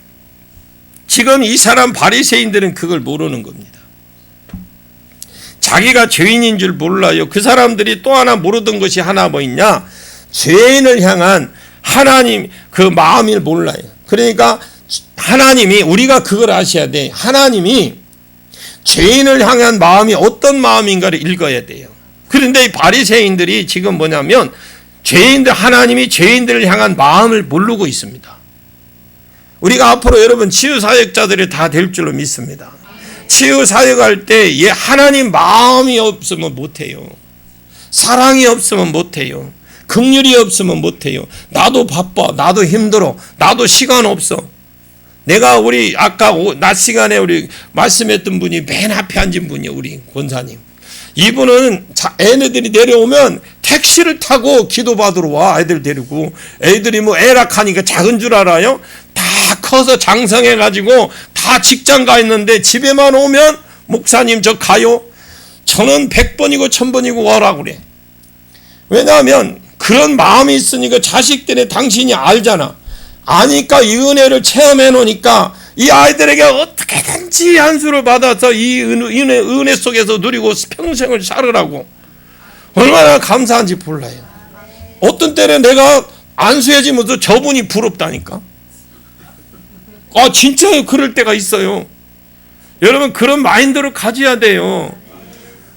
지금 이 사람 바리새인들은 그걸 모르는 겁니다. 자기가 죄인인 줄 몰라요. 그 사람들이 또 하나 모르던 것이 하나 뭐 있냐? 죄인을 향한 하나님 그 마음을 몰라요. 그러니까 하나님이, 우리가 그걸 아셔야 돼. 하나님이 죄인을 향한 마음이 어떤 마음인가를 읽어야 돼요. 그런데 이 바리새인들이 지금 뭐냐면 하나님이 죄인들을 향한 마음을 모르고 있습니다. 우리가 앞으로 여러분 치유사역자들이 다 될 줄로 믿습니다. 치유사역할 때 하나님 마음이 없으면 못해요. 사랑이 없으면 못해요. 긍휼이 없으면 못해요. 나도 바빠, 나도 힘들어, 나도 시간 없어. 내가 아까 낮 시간에 우리 말씀했던 분이 맨 앞에 앉은 분이에요. 우리 권사님. 이분은 애네들이 내려오면 택시를 타고 기도받으러 와. 애들 데리고. 애들이 뭐 애락하니까 작은 줄 알아요? 다 커서 장성해가지고 다 직장 가 있는데 집에만 오면 목사님 저 가요? 저는 100번이고 1000번이고 와라 그래. 왜냐하면 그런 마음이 있으니까 자식들의 당신이 알잖아. 아니까 이 은혜를 체험해 놓으니까 이 아이들에게 어떻게든지 한수를 받아서 이 은혜 속에서 누리고 평생을 살으라고 얼마나 감사한지 몰라요. 어떤 때는 내가 안수해지면서 저분이 부럽다니까. 진짜 그럴 때가 있어요. 여러분 그런 마인드를 가져야 돼요.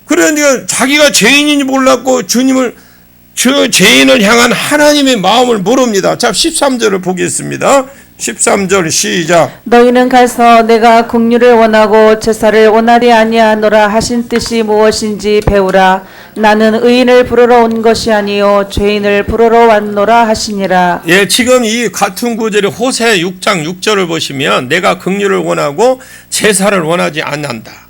그러니까 자기가 죄인인지 몰랐고 죄인을 향한 하나님의 마음을 모릅니다. 자, 13절을 보겠습니다. 13절 시작. 너희는 가서 내가 긍휼을 원하고 제사를 원하지 아니하노라 하신 뜻이 무엇인지 배우라. 나는 의인을 부르러 온 것이 아니요 죄인을 부르러 왔노라 하시니라. 예, 지금 이 같은 구절이 호세 6장 6절을 보시면 내가 긍휼을 원하고 제사를 원하지 않는다.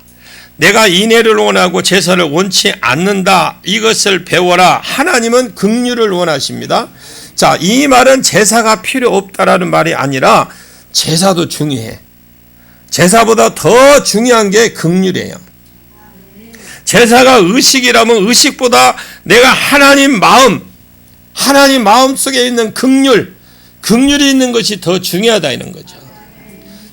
내가 인애를 원하고 제사를 원치 않는다. 이것을 배워라. 하나님은 긍휼을 원하십니다. 자, 이 말은 제사가 필요 없다라는 말이 아니라 제사도 중요해. 제사보다 더 중요한 게 긍휼이에요. 제사가 의식이라면 의식보다 내가 하나님 마음 속에 있는 긍휼이 있는 것이 더 중요하다 이런 거죠.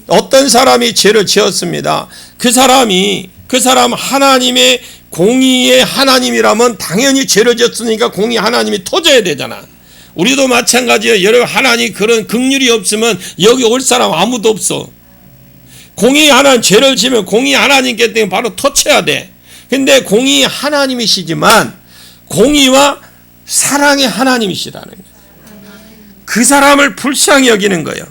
어떤 사람이 죄를 지었습니다. 그 사람 하나님의 공의의 하나님이라면 당연히 죄를 지었으니까 공의 하나님이 터져야 되잖아. 우리도 마찬가지예요. 여러분 하나님 그런 긍휼이 없으면 여기 올 사람 아무도 없어. 공의 하나님, 죄를 지면 공의 하나님께 때문에 바로 터쳐야 돼. 근데 공의 하나님이시지만 공의와 사랑의 하나님이시라는 거예요. 그 사람을 불쌍히 여기는 거예요.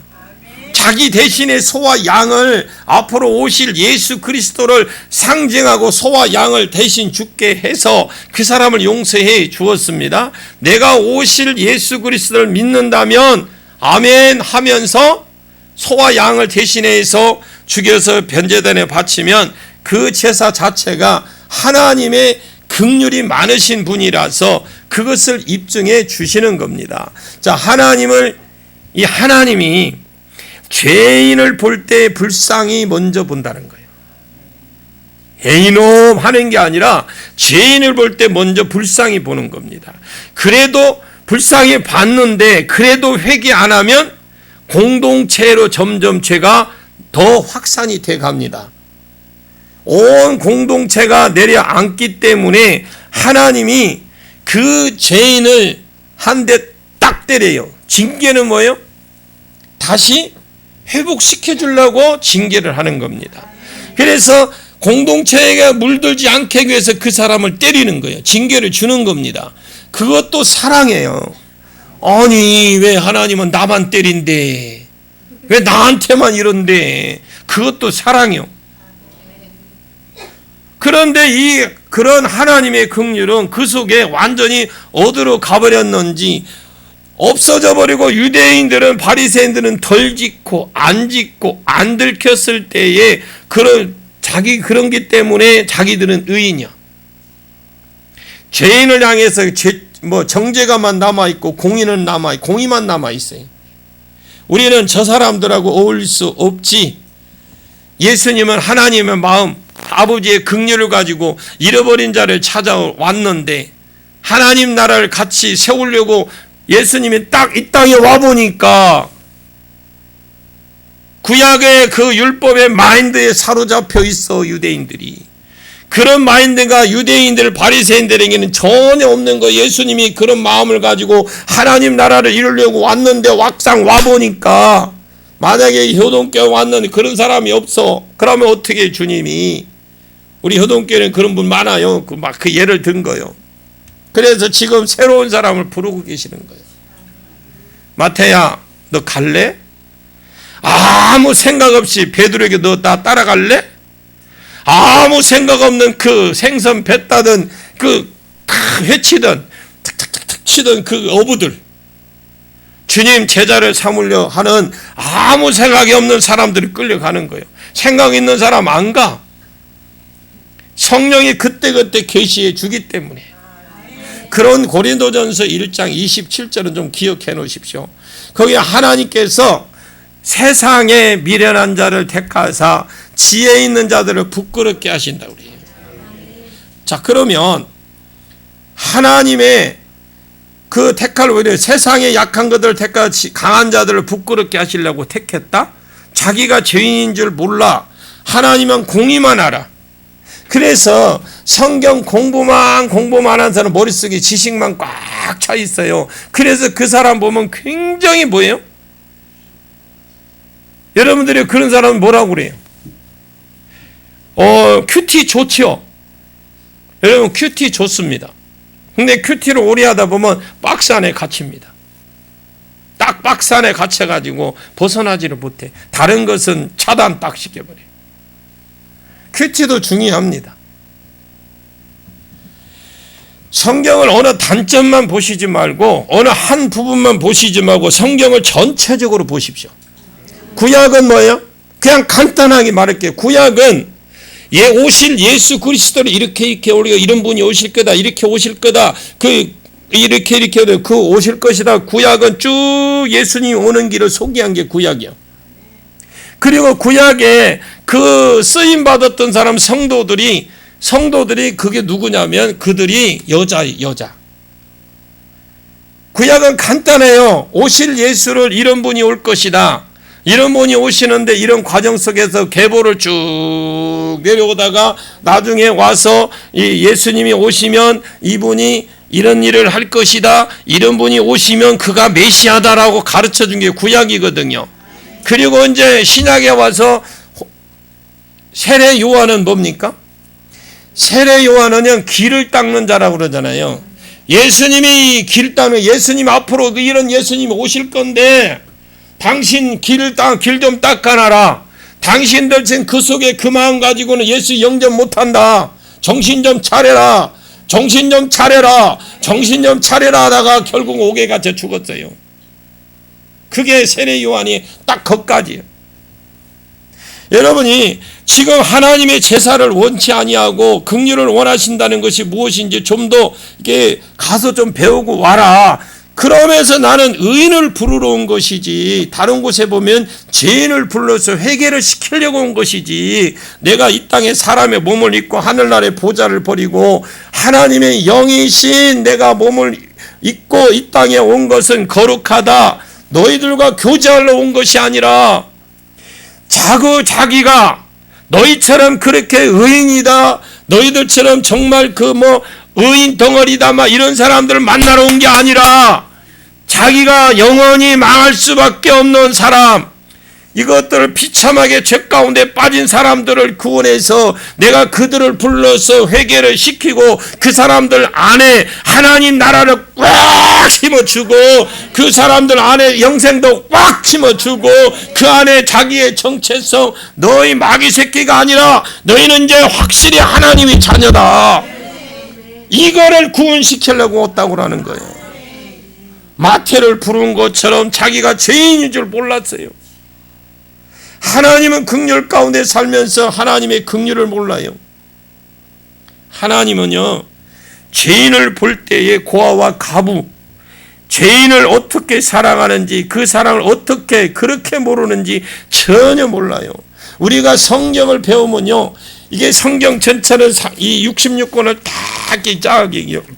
자기 대신에 소와 양을, 앞으로 오실 예수 그리스도를 상징하고 소와 양을 대신 죽게 해서 그 사람을 용서해 주었습니다. 내가 오실 예수 그리스도를 믿는다면 아멘 하면서 소와 양을 대신해서 죽여서 변제단에 바치면 그 제사 자체가 하나님의 긍휼이 많으신 분이라서 그것을 입증해 주시는 겁니다. 자, 이 하나님이 죄인을 볼 때 불쌍히 먼저 본다는 거예요. 이놈 하는 게 아니라 죄인을 볼 때 먼저 불쌍히 보는 겁니다. 그래도 불쌍히 봤는데 그래도 회개 안 하면 공동체로 점점 죄가 더 확산이 돼 갑니다. 온 공동체가 내려앉기 때문에 하나님이 그 죄인을 한 대 딱 때려요. 징계는 뭐예요? 다시 회복시켜 주려고 징계를 하는 겁니다. 그래서 공동체에 물들지 않게 하기 위해서 그 사람을 때리는 거예요. 징계를 주는 겁니다. 그것도 사랑이에요. 아니 왜 하나님은 나만 때린대? 왜 나한테만 이런데? 그것도 사랑이요. 그런데 그런 하나님의 긍휼은 그 속에 완전히 어디로 가버렸는지 없어져 버리고, 유대인들은, 바리새인들은 덜 짓고 안 들켰을 때에 그런 게 때문에 자기들은 의인이야. 죄인을 향해서 정죄가만 남아 있고 공의만 남아 있어요. 우리는 저 사람들하고 어울릴 수 없지. 예수님은 하나님의 마음, 아버지의 긍휼을 가지고 잃어버린 자를 찾아왔는데 하나님 나라를 같이 세우려고 예수님이 딱 이 땅에 와보니까 구약의 그 율법의 마인드에 사로잡혀 있어. 유대인들이 그런 마인드가 유대인들, 바리새인들에게는 전혀 없는 거. 예수님이 그런 마음을 가지고 하나님 나라를 이루려고 왔는데 막상 와보니까, 만약에 효동교회 왔는데 그런 사람이 없어. 그러면 어떻게 주님이, 우리 효동교회는 그런 분 많아요. 그 예를 든 거예요. 그래서 지금 새로운 사람을 부르고 계시는 거예요. 마태야, 너 갈래? 아무 생각 없이 베드로에게 너 나 따라갈래? 아무 생각 없는 그 생선 배 따던 그 회치던 탁탁탁탁 치던 그 어부들, 주님 제자를 삼으려 하는 아무 생각이 없는 사람들이 끌려가는 거예요. 생각 있는 사람 안 가. 성령이 그때그때 계시해 주기 때문에. 그런 고린도전서 1장 27절은 좀 기억해 놓으십시오. 거기에 하나님께서 세상에 미련한 자를 택하사 지혜 있는 자들을 부끄럽게 하신다 그래요. 자, 그러면 하나님의 그 택하려고 그래요. 세상에 약한 것들을 택하 강한 자들을 부끄럽게 하시려고 택했다? 자기가 죄인인 줄 몰라. 하나님은 공의만 알아. 그래서 성경 공부만 한 사람 머릿속에 지식만 꽉 차 있어요. 그래서 그 사람 보면 굉장히 뭐예요? 여러분들이 그런 사람은 뭐라고 그래요? 큐티 좋죠? 여러분 큐티 좋습니다. 근데 큐티를 오래 하다 보면 박스 안에 갇힙니다. 딱 박스 안에 갇혀가지고 벗어나지를 못해. 다른 것은 차단 딱 시켜버려요. 큐티도 중요합니다. 성경을 어느 단점만 보시지 말고 어느 한 부분만 보시지 말고 성경을 전체적으로 보십시오. 구약은 뭐예요? 그냥 간단하게 말할게요. 구약은 오실 예수 그리스도를 이렇게 우리가 이런 분이 오실 거다, 이렇게 오실 거다, 이렇게 그 오실 것이다. 구약은 쭉 예수님이 오는 길을 소개한 게 구약이요. 그리고 구약에 그 쓰임 받았던 사람 성도들이 그게 누구냐면 그들이 여자. 구약은 간단해요. 오실 예수를 이런 분이 올 것이다. 이런 분이 오시는데 이런 과정 속에서 계보를 쭉 내려오다가 나중에 와서 이 예수님이 오시면 이분이 이런 일을 할 것이다. 이런 분이 오시면 그가 메시아다라고 가르쳐 준 게 구약이거든요. 그리고 이제 신약에 와서 세례 요한은 뭡니까? 세례 요한은 길을 닦는 자라고 그러잖아요. 예수님이 길 닦는, 예수님 앞으로 이런 예수님이 오실 건데 당신 길 좀 닦아놔라. 당신들 지금 그 속에 그 마음 가지고는 예수 영접 못한다. 정신 좀 차려라. 정신 좀 차려라. 정신 좀 차려라 하다가 결국 옥에 갇혀 죽었어요. 그게 세례 요한이 딱 거기까지예요. 여러분이 지금 하나님의 제사를 원치 아니하고 긍휼을 원하신다는 것이 무엇인지 좀 더 이게 가서 좀 배우고 와라. 그러면서 나는 의인을 부르러 온 것이지, 다른 곳에 보면 죄인을 불러서 회개를 시키려고 온 것이지, 내가 이 땅에 사람의 몸을 입고 하늘나라의 보좌를 버리고 하나님의 영이신 내가 몸을 입고 이 땅에 온 것은 거룩하다, 너희들과 교제하러 온 것이 아니라 자기가 너희처럼 그렇게 의인이다, 너희들처럼 정말 의인 덩어리다 막 이런 사람들을 만나러 온 게 아니라 자기가 영원히 망할 수밖에 없는 사람, 이것들을 비참하게 죄 가운데 빠진 사람들을 구원해서 내가 그들을 불러서 회개를 시키고 그 사람들 안에 하나님 나라를 꽉 심어주고 그 사람들 안에 영생도 꽉 심어주고 그 안에 자기의 정체성, 너희 마귀 새끼가 아니라 너희는 이제 확실히 하나님의 자녀다, 이거를 구원시키려고 왔다고 하는 거예요. 마태를 부른 것처럼 자기가 죄인인 줄 몰랐어요. 하나님은 긍휼 가운데 살면서 하나님의 긍휼을 몰라요. 하나님은요, 죄인을 볼 때의 고아와 가부, 죄인을 어떻게 사랑하는지, 그 사랑을 어떻게 그렇게 모르는지 전혀 몰라요. 우리가 성경을 배우면요, 이게 성경 전체는 이 66권을 다 이렇게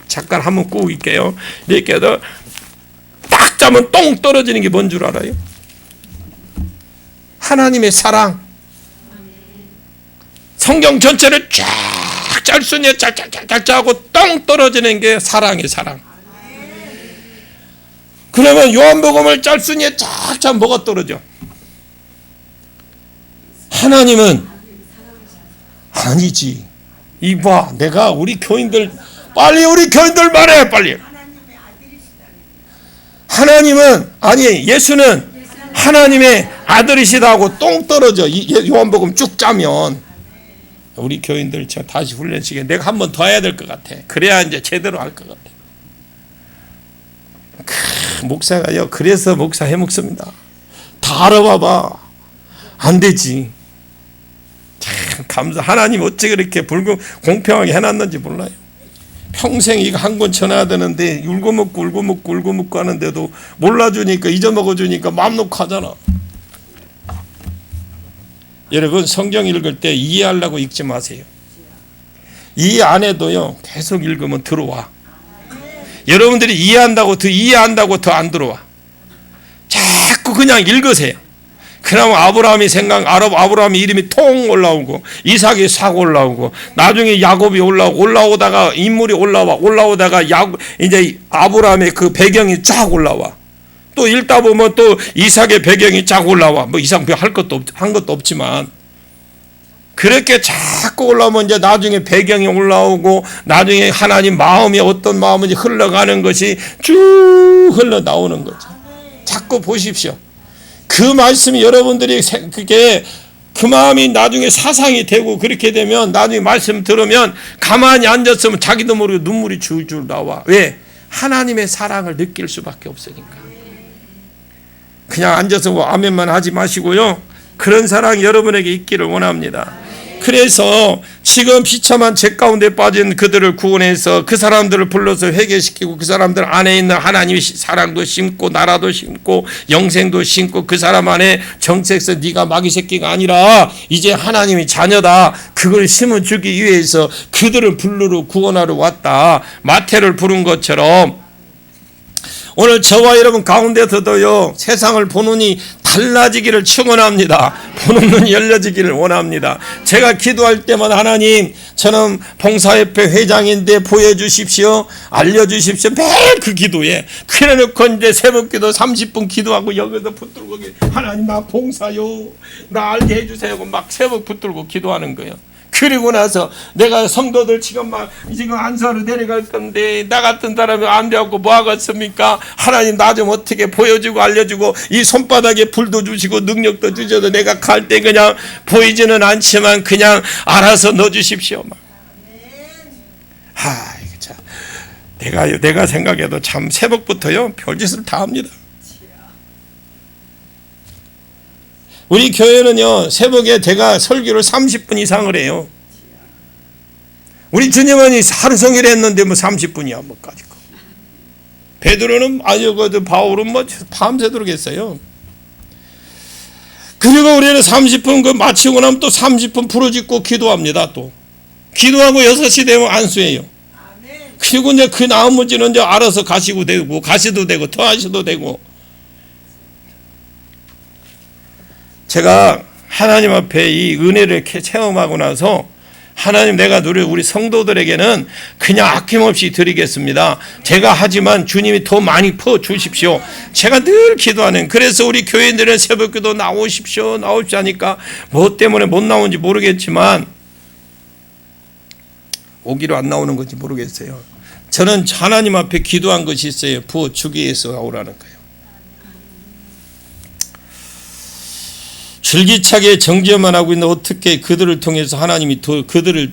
잠깐 한번 꾹 있게요. 이렇게 해서 딱 짜면 똥 떨어지는 게 뭔 줄 알아요? 하나님의 사랑. 성경 전체를 쫙 짤순이에 짤짤짤짤 짜고 똥 떨어지는 게 사랑의 사랑. 그러면 요한복음을 짤순이에 쫙쫙 뭐가 떨어져? 하나님은 아니지. 이봐, 내가 우리 교인들 말해 빨리. 하나님은 아니, 예수는 하나님의 아들이시다고 똥 떨어져. 요한복음 쭉 짜면 우리 교인들 저 다시 훈련 시간에 내가 한 번 더 해야 될 것 같아. 그래야 이제 제대로 할 것 같아. 목사가요, 그래서 목사 해먹습니다. 다 알아봐봐. 안 되지. 참 감사. 하나님 어찌 그렇게 공평하게 해놨는지 몰라요. 평생 이거 한 권 전해야 되는데 울고 먹고 하는데도 몰라주니까, 잊어먹어주니까 마음 놓고 하잖아. 여러분, 성경 읽을 때 이해하려고 읽지 마세요. 이해 안 해도요, 계속 읽으면 들어와. 여러분들이 이해한다고 더 안 들어와. 자꾸 그냥 읽으세요. 그러면 아브라함이 이름이 통 올라오고, 이삭이 싹 올라오고, 나중에 야곱이 올라오다가 인물이 올라오다가 이제 아브라함의 그 배경이 쫙 올라와. 또 읽다 보면 또 이삭의 배경이 쫙 올라와. 뭐 이상 한 것도 없지만. 그렇게 자꾸 올라오면 이제 나중에 배경이 올라오고, 나중에 하나님 마음이 어떤 마음인지 흘러가는 것이 쭉 흘러나오는 거죠. 자꾸 보십시오. 그 말씀이 여러분들이 그게 그 마음이 나중에 사상이 되고, 그렇게 되면 나중에 말씀 들으면 가만히 앉았으면 자기도 모르게 눈물이 줄줄 나와. 왜? 하나님의 사랑을 느낄 수밖에 없으니까. 그냥 앉아서 아멘만 하지 마시고요, 그런 사랑 여러분에게 있기를 원합니다. 그래서 지금 비참한 죄 가운데 빠진 그들을 구원해서 그 사람들을 불러서 회개시키고 그 사람들 안에 있는 하나님의 사랑도 심고 나라도 심고 영생도 심고 그 사람 안에 정체성, 네가 마귀 새끼가 아니라 이제 하나님의 자녀다, 그걸 심어주기 위해서 그들을 부르러 구원하러 왔다. 마태를 부른 것처럼 오늘 저와 여러분 가운데서도요, 세상을 보는 눈이 달라지기를 축원합니다. 보는 눈이 열려지기를 원합니다. 제가 기도할 때마다 하나님, 저는 봉사협회 회장인데 보여주십시오, 알려주십시오. 매일 그 기도에 그래놓고 이제 새벽기도 30분 기도하고 여기서 붙들고 하나님 나 봉사요, 나 알게 해주세요 하고 막 새벽 붙들고 기도하는 거예요. 그리고 나서 내가 성도들 지금 안사로 내려갈 건데 나 같은 사람이 안 되었고 뭐 하겠습니까? 하나님 나 좀 어떻게 보여주고 알려주고 이 손바닥에 불도 주시고 능력도 주셔도 내가 갈 때 그냥 보이지는 않지만 그냥 알아서 넣어주십시오. 이거 참 내가 생각해도 참 새벽부터요 별짓을 다 합니다. 우리 교회는요, 새벽에 제가 설교를 30분 이상을 해요. 우리 주님은 하루 종일 했는데 뭐 30분이야, 뭐까지. 베드로는, 바울은 뭐 밤새도록 했어요. 그리고 우리는 30분 그 마치고 나면 또 30분 부르짖고 기도합니다, 또. 기도하고 6시 되면 안수해요. 그리고 이제 그 나머지는 이제 알아서 가시도 되고, 더 하셔도 되고. 제가 하나님 앞에 이 은혜를 체험하고 나서 하나님 내가 우리 성도들에게는 그냥 아낌없이 드리겠습니다. 제가 하지만 주님이 더 많이 퍼주십시오. 제가 늘 기도하는, 그래서 우리 교인들은 새벽기도 나오십시오 하니까 뭐 때문에 못 나오는지 모르겠지만 오기로 안 나오는 건지 모르겠어요. 저는 하나님 앞에 기도한 것이 있어요. 부어주기 위해서 나오라는 거예요. 줄기차게 정죄만 하고 있는 어떻게 그들을 통해서 하나님이 그들을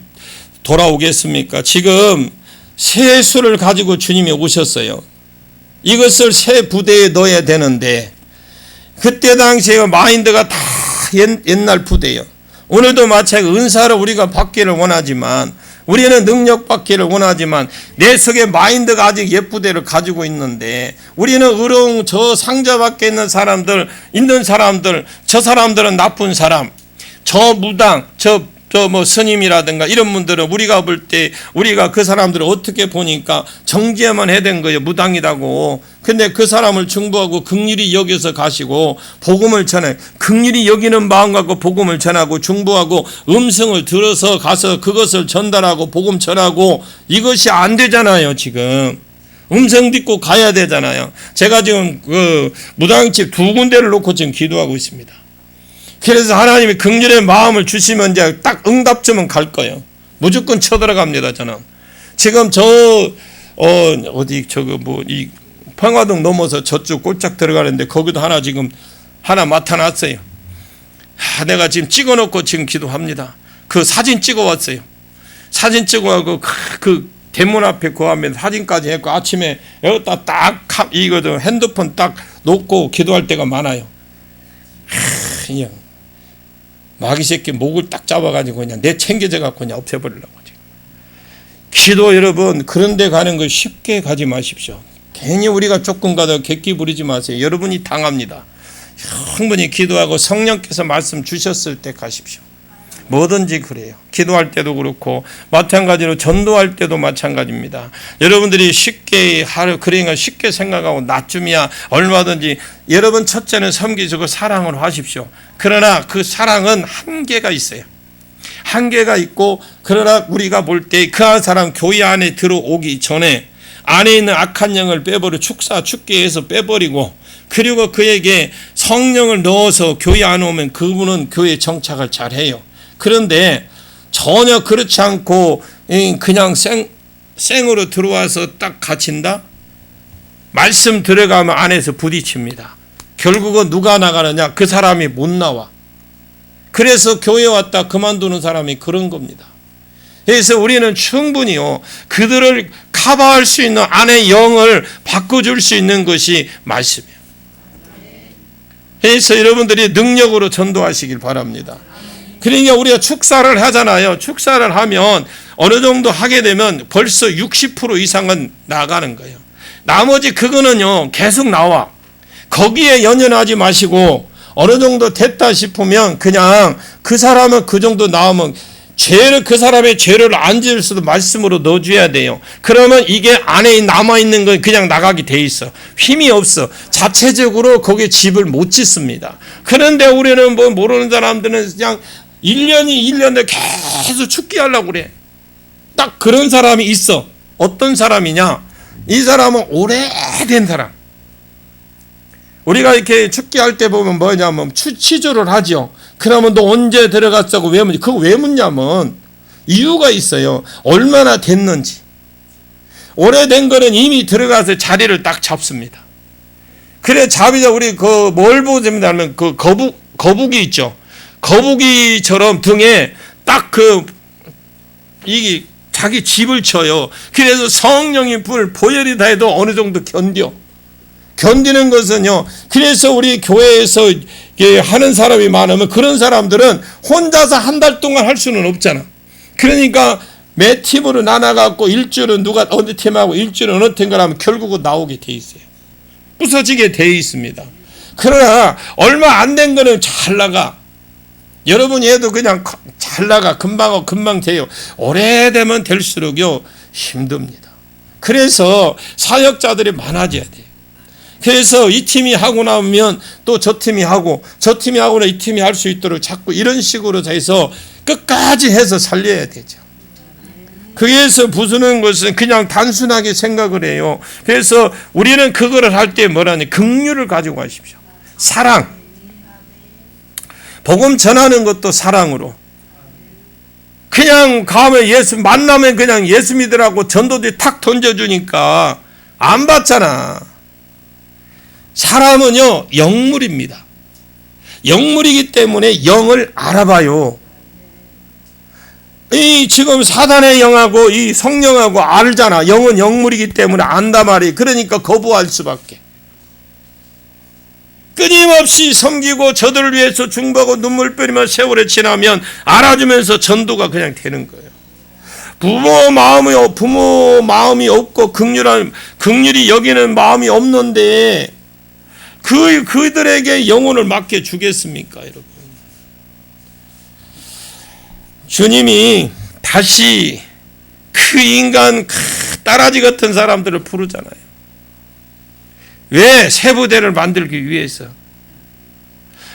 돌아오겠습니까? 지금 새 수를 가지고 주님이 오셨어요. 이것을 새 부대에 넣어야 되는데 그때 당시에 마인드가 다 옛날 부대예요. 오늘도 마찬가지로 은사를 우리가 받기를 원하지만, 우리는 능력 받기를 원하지만 내 속에 마인드가 아직 옛 부대를 가지고 있는데, 우리는 의로운 저 상자 밖에 있는 사람들, 저 사람들은 나쁜 사람, 저 무당, 뭐 스님이라든가 이런 분들은 우리가 볼 때 우리가 그 사람들을 어떻게 보니까 정죄만 해댄 거예요. 무당이라고. 근데 그 사람을 중보하고 긍휼히 여겨서 가시고 복음을 전해, 긍휼히 여기는 마음 갖고 복음을 전하고 중보하고 음성을 들어서 가서 그것을 전달하고 복음 전하고, 이것이 안 되잖아요. 지금 음성 듣고 가야 되잖아요. 제가 지금 그 무당집 2군데를 놓고 지금 기도하고 있습니다. 그래서 하나님이 긍휼의 마음을 주시면 이제 딱 응답점은 갈 거예요. 무조건 쳐들어갑니다. 저는 지금 이 평화동 넘어서 저쪽 꼴짝 들어가는데 거기도 하나 맡아놨어요. 내가 지금 찍어놓고 지금 기도합니다. 그 사진 찍어왔어요. 사진 찍어하고 그 대문 앞에 그 하면 사진까지 했고, 아침에 여기다 딱 이거든 핸드폰 딱 놓고 기도할 때가 많아요. 그냥 마귀 새끼 목을 딱 잡아가지고 그냥 내 챙겨져 갖고 그냥 없애버리려고. 기도 여러분, 그런 데 가는 거 쉽게 가지 마십시오. 괜히 우리가 조금 가다 객기 부리지 마세요. 여러분이 당합니다. 충분히 기도하고 성령께서 말씀 주셨을 때 가십시오. 뭐든지 그래요. 기도할 때도 그렇고 마찬가지로 전도할 때도 마찬가지입니다. 여러분들이 그러니까 쉽게 생각하고 나쯤이야 얼마든지, 여러분 첫째는 섬기시고 사랑을 하십시오. 그러나 그 사랑은 한계가 있어요. 한계가 있고, 그러나 우리가 볼 때 그 한 사람 교회 안에 들어오기 전에 안에 있는 악한 영을 빼버려 축계해서 빼버리고, 그리고 그에게 성령을 넣어서 교회 안에 오면 그분은 교회 정착을 잘해요. 그런데 전혀 그렇지 않고 그냥 생으로 들어와서 딱 갇힌다? 말씀 들어가면 안에서 부딪힙니다. 결국은 누가 나가느냐? 그 사람이 못 나와. 그래서 교회 왔다 그만두는 사람이 그런 겁니다. 그래서 우리는 충분히요, 그들을 커버할 수 있는 안의 영을 바꿔줄 수 있는 것이 말씀이에요. 그래서 여러분들이 능력으로 전도하시길 바랍니다. 그러니까 우리가 축사를 하잖아요. 축사를 하면 어느 정도 하게 되면 벌써 60% 이상은 나가는 거예요. 나머지 그거는요 계속 나와. 거기에 연연하지 마시고 어느 정도 됐다 싶으면 그냥 그 사람은 그 정도 나오면 죄를 그 사람의 죄를 안 지을 수도 말씀으로 넣어줘야 돼요. 그러면 이게 안에 남아있는 건 그냥 나가게 돼 있어. 힘이 없어. 자체적으로 거기에 집을 못 짓습니다. 그런데 우리는 뭐 모르는 사람들은 그냥 1년에 계속 죽게 하려고 그래. 딱 그런 사람이 있어. 어떤 사람이냐? 이 사람은 오래된 사람. 우리가 이렇게 죽게 할 때 보면 뭐냐면 취조를 하죠. 그러면 너 언제 들어갔다고 왜 묻냐? 그거 왜 묻냐면 이유가 있어요. 얼마나 됐는지. 오래된 거는 이미 들어가서 자리를 딱 잡습니다. 그래 잡이자 우리 그 뭘 보십니다 하면 그 거북이 있죠. 거북이처럼 등에 딱 이게 자기 집을 쳐요. 그래서 성령이 보혈이 다 해도 어느 정도 견디는 것은요. 그래서 우리 교회에서 하는 사람이 많으면 그런 사람들은 혼자서 한 달 동안 할 수는 없잖아. 그러니까 매 팀으로 나눠갖고 일주일은 누가 어느 팀하고 일주일은 어느 팀을 하면 결국은 나오게 돼 있어요. 부서지게 돼 있습니다. 그러나 얼마 안 된 거는 잘 나가. 여러분이 해도 그냥 잘 나가. 금방 돼요. 오래되면 될수록요 힘듭니다. 그래서 사역자들이 많아져야 돼요. 그래서 이 팀이 하고 나면 또 저 팀이 하고 저 팀이 하고는 이 팀이 할 수 있도록 자꾸 이런 식으로 해서 끝까지 해서 살려야 되죠. 그래서 부수는 것은 그냥 단순하게 생각을 해요. 그래서 우리는 그거를 할 때 뭐라니 긍휼을 가지고 하십시오. 사랑. 복음 전하는 것도 사랑으로. 그냥 가면 만나면 그냥 예수 믿으라고 전도지 탁 던져주니까 안 받잖아. 사람은요 영물입니다. 영물이기 때문에 영을 알아봐요. 이 지금 사단의 영하고 이 성령하고 알잖아. 영은 영물이기 때문에 안다 말이. 그러니까 거부할 수밖에. 끊임없이 섬기고 저들을 위해서 중보하고 눈물 뿌리며 세월이 지나면 알아주면서 전도가 그냥 되는 거예요. 부모 마음이 없고 긍휼히 여기는 마음이 없는데 그들에게 영혼을 맡겨 주겠습니까, 여러분? 주님이 다시 그 인간 따라지 같은 사람들을 부르잖아요. 왜? 새 부대를 만들기 위해서.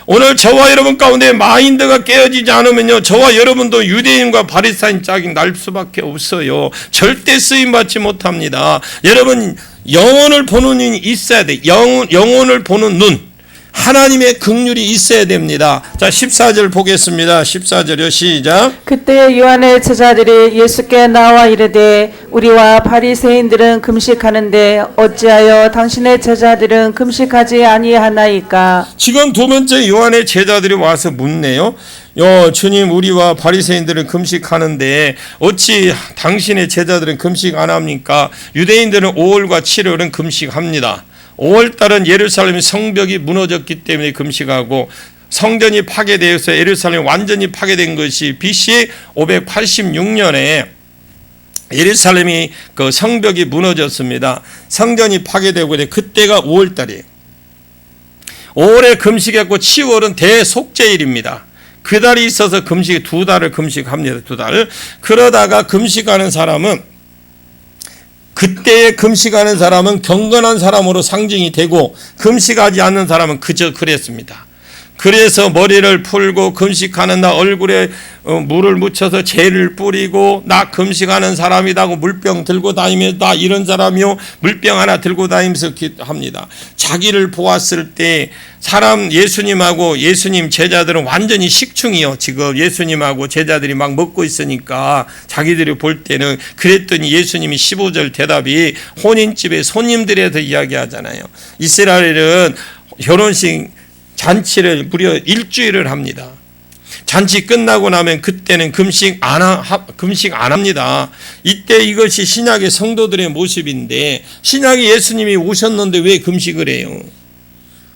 오늘 저와 여러분 가운데 마인드가 깨어지지 않으면요, 저와 여러분도 유대인과 바리사인 짝이 날 수밖에 없어요. 절대 쓰임 받지 못합니다. 여러분 영혼을 보는 눈이 있어야 돼. 영혼을 보는 눈. 하나님의 긍휼이 있어야 됩니다. 자, 14절 보겠습니다. 14절요. 시작. 그때 요한의 제자들이 예수께 나와 이르되 우리와 바리새인들은 금식하는데 어찌하여 당신의 제자들은 금식하지 아니하나이까? 지금 두 번째 요한의 제자들이 와서 묻네요. 주님, 우리와 바리새인들은 금식하는데 어찌 당신의 제자들은 금식 안 합니까? 유대인들은 5월과 7월은 금식합니다. 5월달은 예루살렘 성벽이 무너졌기 때문에 금식하고 성전이 파괴되어서 예루살렘이 완전히 파괴된 것이 BC 586년에 예루살렘이 그 성벽이 무너졌습니다. 성전이 파괴되고 그때가 5월달이에요. 5월에 금식했고 7월은 대속죄일입니다. 그 달이 있어서 금식 2달을 금식합니다. 2달. 그러다가 금식하는 사람은 그때에 금식하는 사람은 경건한 사람으로 상징이 되고 금식하지 않는 사람은 그저 그랬습니다. 그래서 머리를 풀고 금식하는 나 얼굴에 물을 묻혀서 재를 뿌리고 나 금식하는 사람이다고 물병 들고 다니면서 나 이런 사람이요 물병 하나 들고 다니면서 합니다. 자기를 보았을 때 사람 예수님하고 예수님 제자들은 완전히 식충이요. 지금 예수님하고 제자들이 막 먹고 있으니까 자기들이 볼 때는 그랬더니 예수님이 15절 대답이 혼인집에 손님들에서 이야기하잖아요. 이스라엘은 결혼식 잔치를 무려 일주일을 합니다. 잔치 끝나고 나면 그때는 금식 안 합니다. 이때 이것이 신약의 성도들의 모습인데 신약의 예수님이 오셨는데 왜 금식을 해요?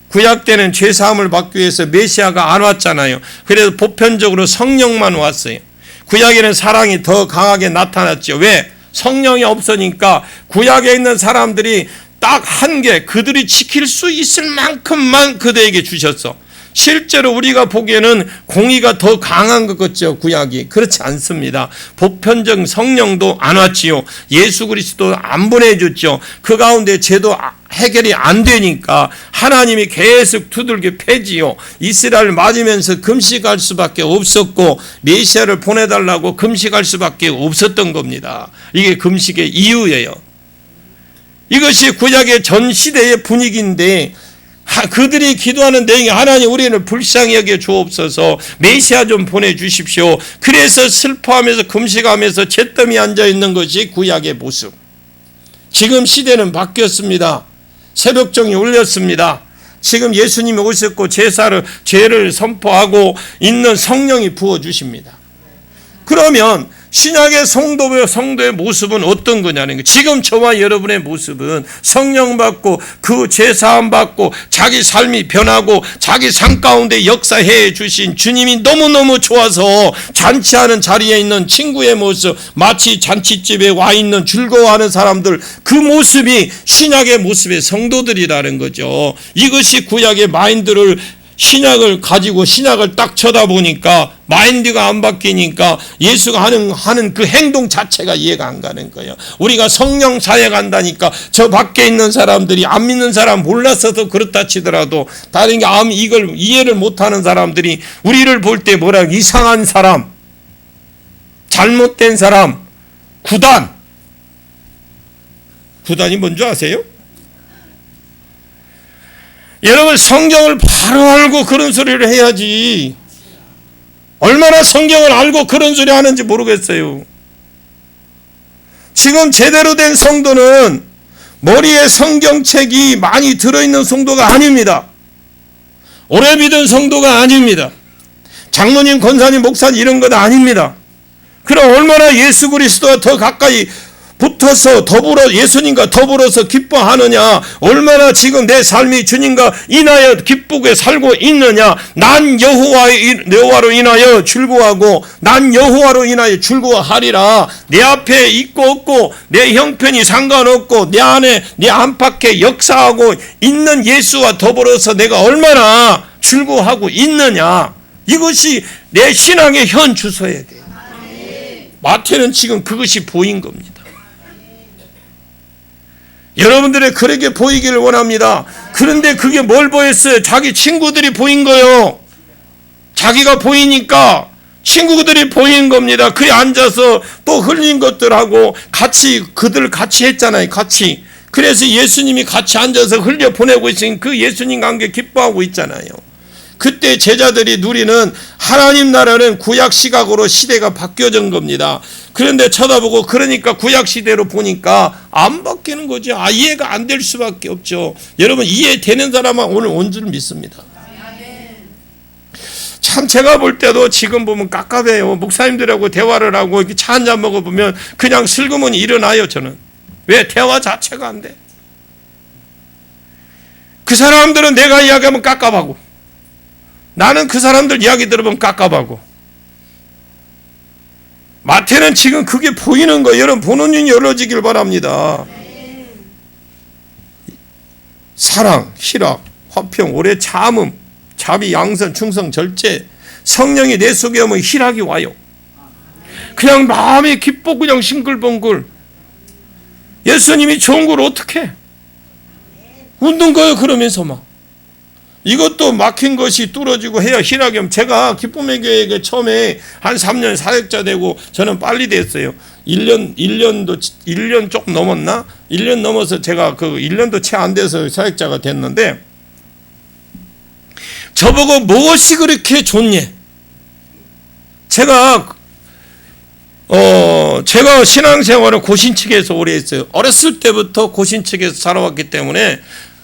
구약 때는 죄사함을 받기 위해서 메시아가 안 왔잖아요. 그래서 보편적으로 성령만 왔어요. 구약에는 사랑이 더 강하게 나타났죠. 왜? 성령이 없으니까 구약에 있는 사람들이 딱 한 개 그들이 지킬 수 있을 만큼만 그들에게 주셨어. 실제로 우리가 보기에는 공의가 더 강한 것 같죠, 구약이. 그렇지 않습니다. 보편적 성령도 안 왔지요. 예수 그리스도 안 보내줬죠. 그 가운데 죄도 해결이 안 되니까 하나님이 계속 두들겨 패지요. 이스라엘 맞으면서 금식할 수밖에 없었고 메시아를 보내달라고 금식할 수밖에 없었던 겁니다. 이게 금식의 이유예요. 이것이 구약의 전 시대의 분위기인데 그들이 기도하는 내용이 하나님 우리는 불쌍히 여겨 주옵소서, 메시아 좀 보내주십시오. 그래서 슬퍼하면서 금식하면서 잿더미 앉아있는 것이 구약의 모습. 지금 시대는 바뀌었습니다. 새벽종이 울렸습니다. 지금 예수님이 오셨고 죄를 선포하고 있는 성령이 부어주십니다. 그러면 신약의 성도의 모습은 어떤 거냐는 거예요. 지금 저와 여러분의 모습은 성령 받고 그 죄사함 받고 자기 삶이 변하고 자기 삶 가운데 역사해 주신 주님이 너무너무 좋아서 잔치하는 자리에 있는 친구의 모습, 마치 잔치집에 와 있는 즐거워하는 사람들, 그 모습이 신약의 모습의 성도들이라는 거죠. 이것이 구약의 마인드를 신약을 가지고 신약을 딱 쳐다보니까 마인드가 안 바뀌니까 예수가 하는 그 행동 자체가 이해가 안 가는 거예요. 우리가 성령 사역 한다니까 저 밖에 있는 사람들이 안 믿는 사람 몰라서도 그렇다 치더라도 다른 게 이걸 이해를 못하는 사람들이 우리를 볼 때 뭐라 이상한 사람, 잘못된 사람, 구단이 뭔지 아세요? 여러분 성경을 바로 알고 그런 소리를 해야지. 얼마나 성경을 알고 그런 소리 하는지 모르겠어요. 지금 제대로 된 성도는 머리에 성경책이 많이 들어있는 성도가 아닙니다. 오래 믿은 성도가 아닙니다. 장로님, 권사님, 목사님 이런 건 아닙니다. 그럼 얼마나 예수 그리스도와 더 가까이 붙어서 예수님과 더불어서 기뻐하느냐, 얼마나 지금 내 삶이 주님과 인하여 기쁘게 살고 있느냐. 난 여호와로 인하여 즐거워하고 난 여호와로 인하여 즐거워하리라. 내 앞에 있고 없고 내 형편이 상관없고 내 안에 내 안팎에 역사하고 있는 예수와 더불어서 내가 얼마나 즐거워하고 있느냐. 이것이 내 신앙의 현 주소여야 돼요. 마태는 지금 그것이 보인 겁니다. 여러분들의 그렇게 보이기를 원합니다. 그런데 그게 뭘 보였어요? 자기 친구들이 보인 거요. 자기가 보이니까 친구들이 보인 겁니다. 그에 앉아서 또 흘린 것들하고 그들 같이 했잖아요. 같이. 그래서 예수님이 같이 앉아서 흘려 보내고 있으니 그 예수님과 함께 기뻐하고 있잖아요. 그때 제자들이 누리는 하나님 나라는 구약 시각으로 시대가 바뀌어진 겁니다. 그런데 쳐다보고 그러니까 구약 시대로 보니까 안 바뀌는 거죠. 이해가 안 될 수밖에 없죠. 여러분 이해되는 사람은 오늘 온 줄 믿습니다. 참 제가 볼 때도 지금 보면 깝깝해요. 목사님들하고 대화를 하고 이렇게 차 한잔 먹어보면 그냥 슬그머니 일어나요. 저는 왜 대화 자체가 안 돼? 그 사람들은 내가 이야기하면 깝깝하고 나는 그 사람들 이야기 들어보면 깝깝하고. 마태는 지금 그게 보이는 거예요. 여러분 보는 눈이 열어지길 바랍니다. 사랑, 희락, 화평, 오래 참음, 자비, 양선, 충성, 절제. 성령이 내 속에 오면 희락이 와요. 그냥 마음이 기뻐 그냥 싱글벙글. 예수님이 좋은 걸 어떻게 해? 웃는 거예요. 그러면서 막. 이것도 막힌 것이 뚫어지고 해야 희락이 오면. 제가 기쁨의 교회에 처음에 한 3년 사역자 되고 저는 빨리 됐어요. 1년 조금 넘었나? 1년 넘어서 제가 1년도 채 안 돼서 사역자가 됐는데 저보고 무엇이 그렇게 좋니? 제가 신앙생활을 고신측에서 오래 했어요. 어렸을 때부터 고신측에서 살아왔기 때문에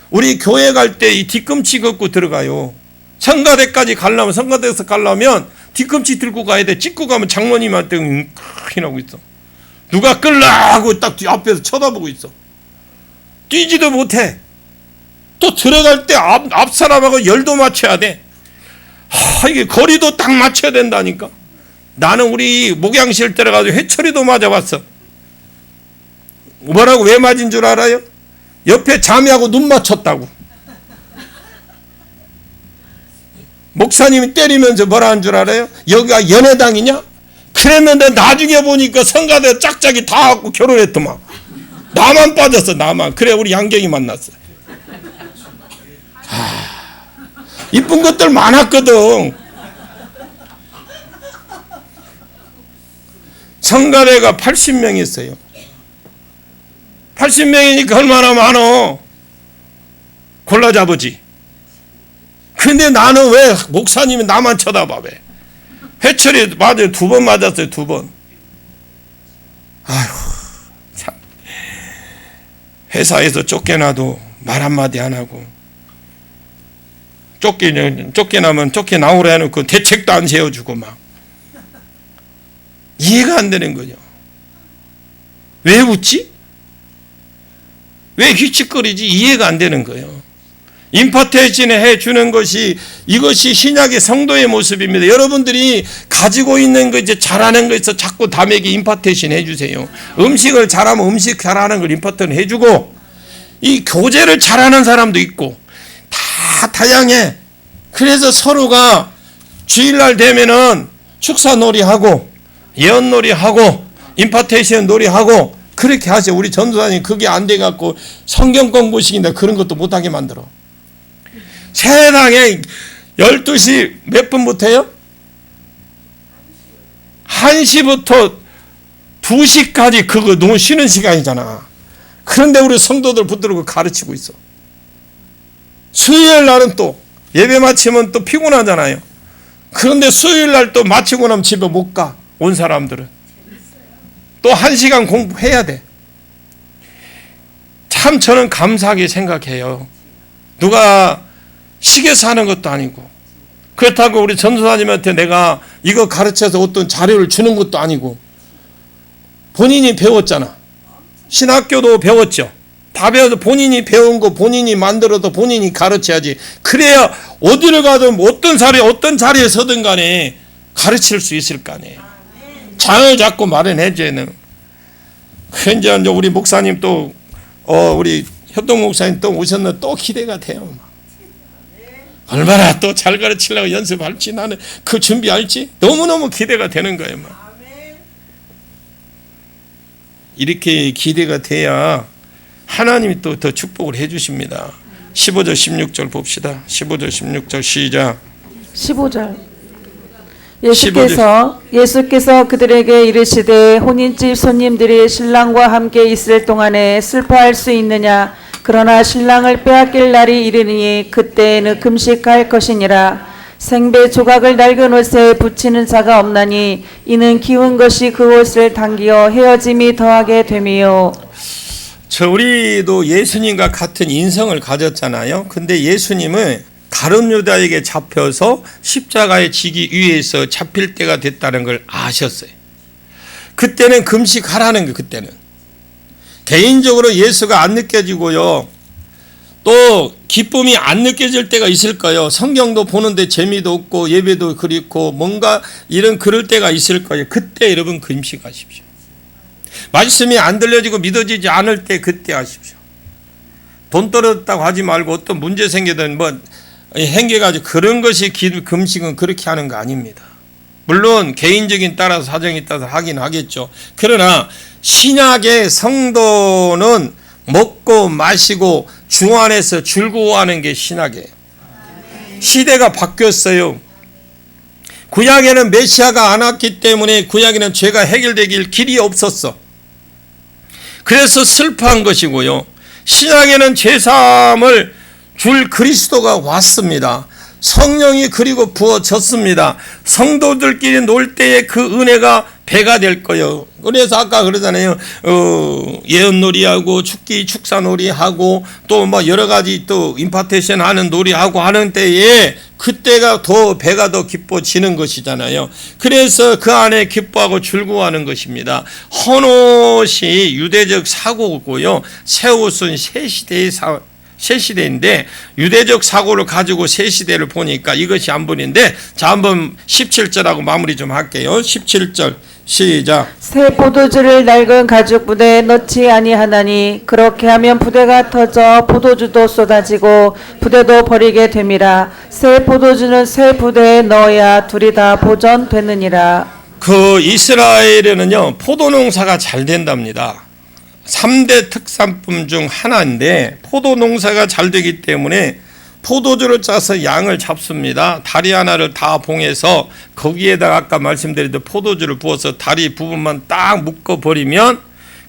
우리 교회 갈 때 이 뒤꿈치 걷고 들어가요. 성가대까지 성가대에서 가려면 뒤꿈치 들고 가야 돼. 찍고 가면 장로님한테 응하고 있어. 누가 끌라 하고 딱 앞에서 쳐다보고 있어. 뛰지도 못해. 또 들어갈 때 앞 사람하고 열도 맞춰야 돼. 이게 거리도 딱 맞춰야 된다니까. 나는 우리 목양실 들어가서 회초리도 맞아봤어. 뭐라고 왜 맞은 줄 알아요? 옆에 자매하고 눈 맞췄다고. 목사님이 때리면서 뭐라 한 줄 알아요? 여기가 연애당이냐? 그랬는데 나중에 보니까 성가대 짝짝이 다 하고 결혼했더만. 나만 빠졌어, 나만. 그래 우리 양경이 만났어. 이쁜 것들 많았거든. 성가대가 80명 있어요. 80명이니까 얼마나 많어. 골라 잡으지. 근데 나는 왜 목사님이 나만 쳐다봐 왜? 회철이 맞아요. 2번 맞았어요. 2번. 아휴 참. 회사에서 쫓겨나도 말 한마디 안 하고 쫓겨나면 쫓겨나오라 해놓고 대책도 안 세워주고 막 이해가 안 되는 거죠. 왜 웃지? 왜 휘칫거리지? 이해가 안 되는 거예요. 임파테이션 해주는 것이 이것이 신약의 성도의 모습입니다. 여러분들이 가지고 있는 거 이제 잘하는 거 있어 자꾸 남에게 임파테이션 해주세요. 음식을 잘하면 음식 잘하는 걸 임파테이션 해주고 이 교제를 잘하는 사람도 있고 다 다양해. 그래서 서로가 주일날 되면은 축사 놀이하고 예언 놀이하고 임파테이션 놀이하고 그렇게 하세요. 우리 전도사님 그게 안 돼갖고 성경 공부식인데 그런 것도 못하게 만들어. 세상에 12시 몇 분부터요? 1시부터 2시까지 그거 너무 쉬는 시간이잖아. 그런데 우리 성도들 붙들고 가르치고 있어. 수요일 날은 또 예배 마치면 또 피곤하잖아요. 그런데 수요일 날 또 마치고 나면 집에 못 가. 온 사람들은 또 1시간 공부해야 돼. 참 저는 감사하게 생각해요. 누가 시켜서 하는 것도 아니고 그렇다고 우리 전도사님한테 내가 이거 가르쳐서 어떤 자료를 주는 것도 아니고 본인이 배웠잖아. 신학교도 배웠죠. 다 배워서 본인이 배운 거 본인이 만들어서 본인이 가르쳐야지. 그래야 어디를 가든 어떤 자리에 서든 간에 가르칠 수 있을 거 아니에요. 장을 잡고 마련해줘야. 현재 우리 목사님 또 우리 협동 목사님 또 오셨는데 또 기대가 돼요. 얼마나 또 잘 가르치려고 연습할지 나는 그 준비할지 너무너무 기대가 되는 거예요. 이렇게 기대가 돼야 하나님이 또 더 축복을 해주십니다. 15절 16절 봅시다. 15절 16절 시작. 15절 예수께서 그들에게 이르시되 혼인집 손님들이 신랑과 함께 있을 동안에 슬퍼할 수 있느냐. 그러나 신랑을 빼앗길 날이 이르니 그때에는 금식할 것이니라. 생배 조각을 낡은 옷에 붙이는 자가 없나니 이는 기운 것이 그 옷을 당기어 헤어짐이 더하게 됨이요. 우리도 예수님과 같은 인성을 가졌잖아요. 근데 예수님은 가룟 유다에게 잡혀서 십자가에 지기 위해서 잡힐 때가 됐다는 걸 아셨어요. 그때는 금식하라는 거. 그때는 개인적으로 예수가 안 느껴지고요. 또 기쁨이 안 느껴질 때가 있을 거예요. 성경도 보는데 재미도 없고 예배도 그립고 뭔가 이런 그럴 때가 있을 거예요. 그때 여러분 금식하십시오. 말씀이 안 들려지고 믿어지지 않을 때 그때 하십시오. 돈 떨어졌다고 하지 말고 어떤 문제 생기든 뭐 행겨가지고 그런 것이 금식은 그렇게 하는 거 아닙니다. 물론 개인적인 따라서 사정에 따라서 하긴 하겠죠. 그러나 신약의 성도는 먹고 마시고 주 안에서 즐거워하는 게 신약이에요. 시대가 바뀌었어요. 구약에는 메시아가 안 왔기 때문에 구약에는 죄가 해결되길 길이 없었어. 그래서 슬퍼한 것이고요. 신약에는 죄사함을 줄 그리스도가 왔습니다. 성령이 그리고 부어졌습니다. 성도들끼리 놀 때에 그 은혜가 배가 될 거예요. 그래서 아까 그러잖아요. 예언놀이하고 축사놀이하고 또 뭐 여러 가지 또 임파테이션 하는 놀이하고 하는 때에 그때가 더 배가 더 기뻐지는 것이잖아요. 그래서 그 안에 기뻐하고 즐거워하는 것입니다. 헌옷이 유대적 사고고요. 새 옷은 새 시대인데 유대적 사고를 가지고 새 시대를 보니까 이것이 안 보이는데 자 한번 17절하고 마무리 좀 할게요. 17절 시작. 새 포도주를 낡은 가죽 부대에 넣지 아니하나니 그렇게 하면 부대가 터져 포도주도 쏟아지고 부대도 버리게 됨이라. 새 포도주는 새 부대에 넣어야 둘이 다 보존되느니라. 그 이스라엘에는요 포도 농사가 잘 된답니다. 3대 특산품 중 하나인데 포도 농사가 잘 되기 때문에 포도주를 짜서 양을 잡습니다. 다리 하나를 다 봉해서 거기에다가 아까 말씀드렸던 포도주를 부어서 다리 부분만 딱 묶어버리면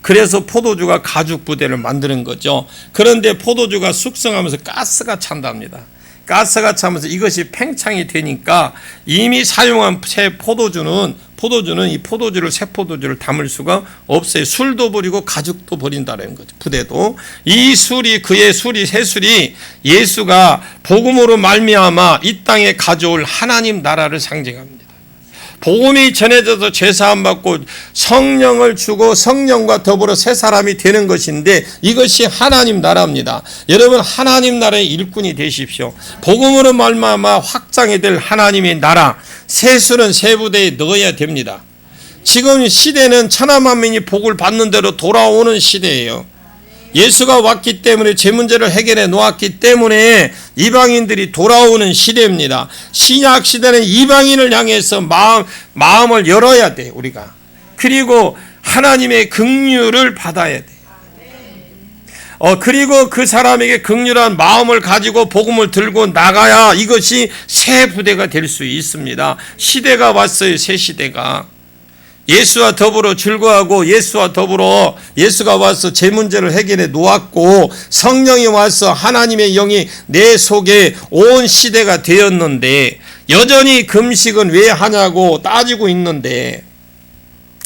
그래서 포도주가 가죽 부대를 만드는 거죠. 그런데 포도주가 숙성하면서 가스가 찬답니다. 가스가 차면서 이것이 팽창이 되니까 이미 사용한 새 포도주는 이 포도주를 새 포도주를 담을 수가 없어요. 술도 버리고 가죽도 버린다는 거죠. 부대도 이 술이 그의 술이 새 술이 예수가 복음으로 말미암아 이 땅에 가져올 하나님 나라를 상징합니다. 복음이 전해져서 죄사함 받고 성령을 주고 성령과 더불어 새 사람이 되는 것인데 이것이 하나님 나라입니다. 여러분 하나님 나라의 일꾼이 되십시오. 복음으로 말미암아 확장이 될 하나님의 나라 새 술은 새 부대에 넣어야 됩니다. 지금 시대는 천하만민이 복을 받는 대로 돌아오는 시대예요. 예수가 왔기 때문에 제 문제를 해결해 놓았기 때문에 이방인들이 돌아오는 시대입니다. 신약 시대는 이방인을 향해서 마음을 열어야 돼 우리가. 그리고 하나님의 긍휼을 받아야 돼. 그리고 그 사람에게 긍휼한 마음을 가지고 복음을 들고 나가야 이것이 새 부대가 될 수 있습니다. 시대가 왔어요. 새 시대가. 예수와 더불어 즐거워하고 예수와 더불어 예수가 와서 제 문제를 해결해 놓았고 성령이 와서 하나님의 영이 내 속에 온 시대가 되었는데 여전히 금식은 왜 하냐고 따지고 있는데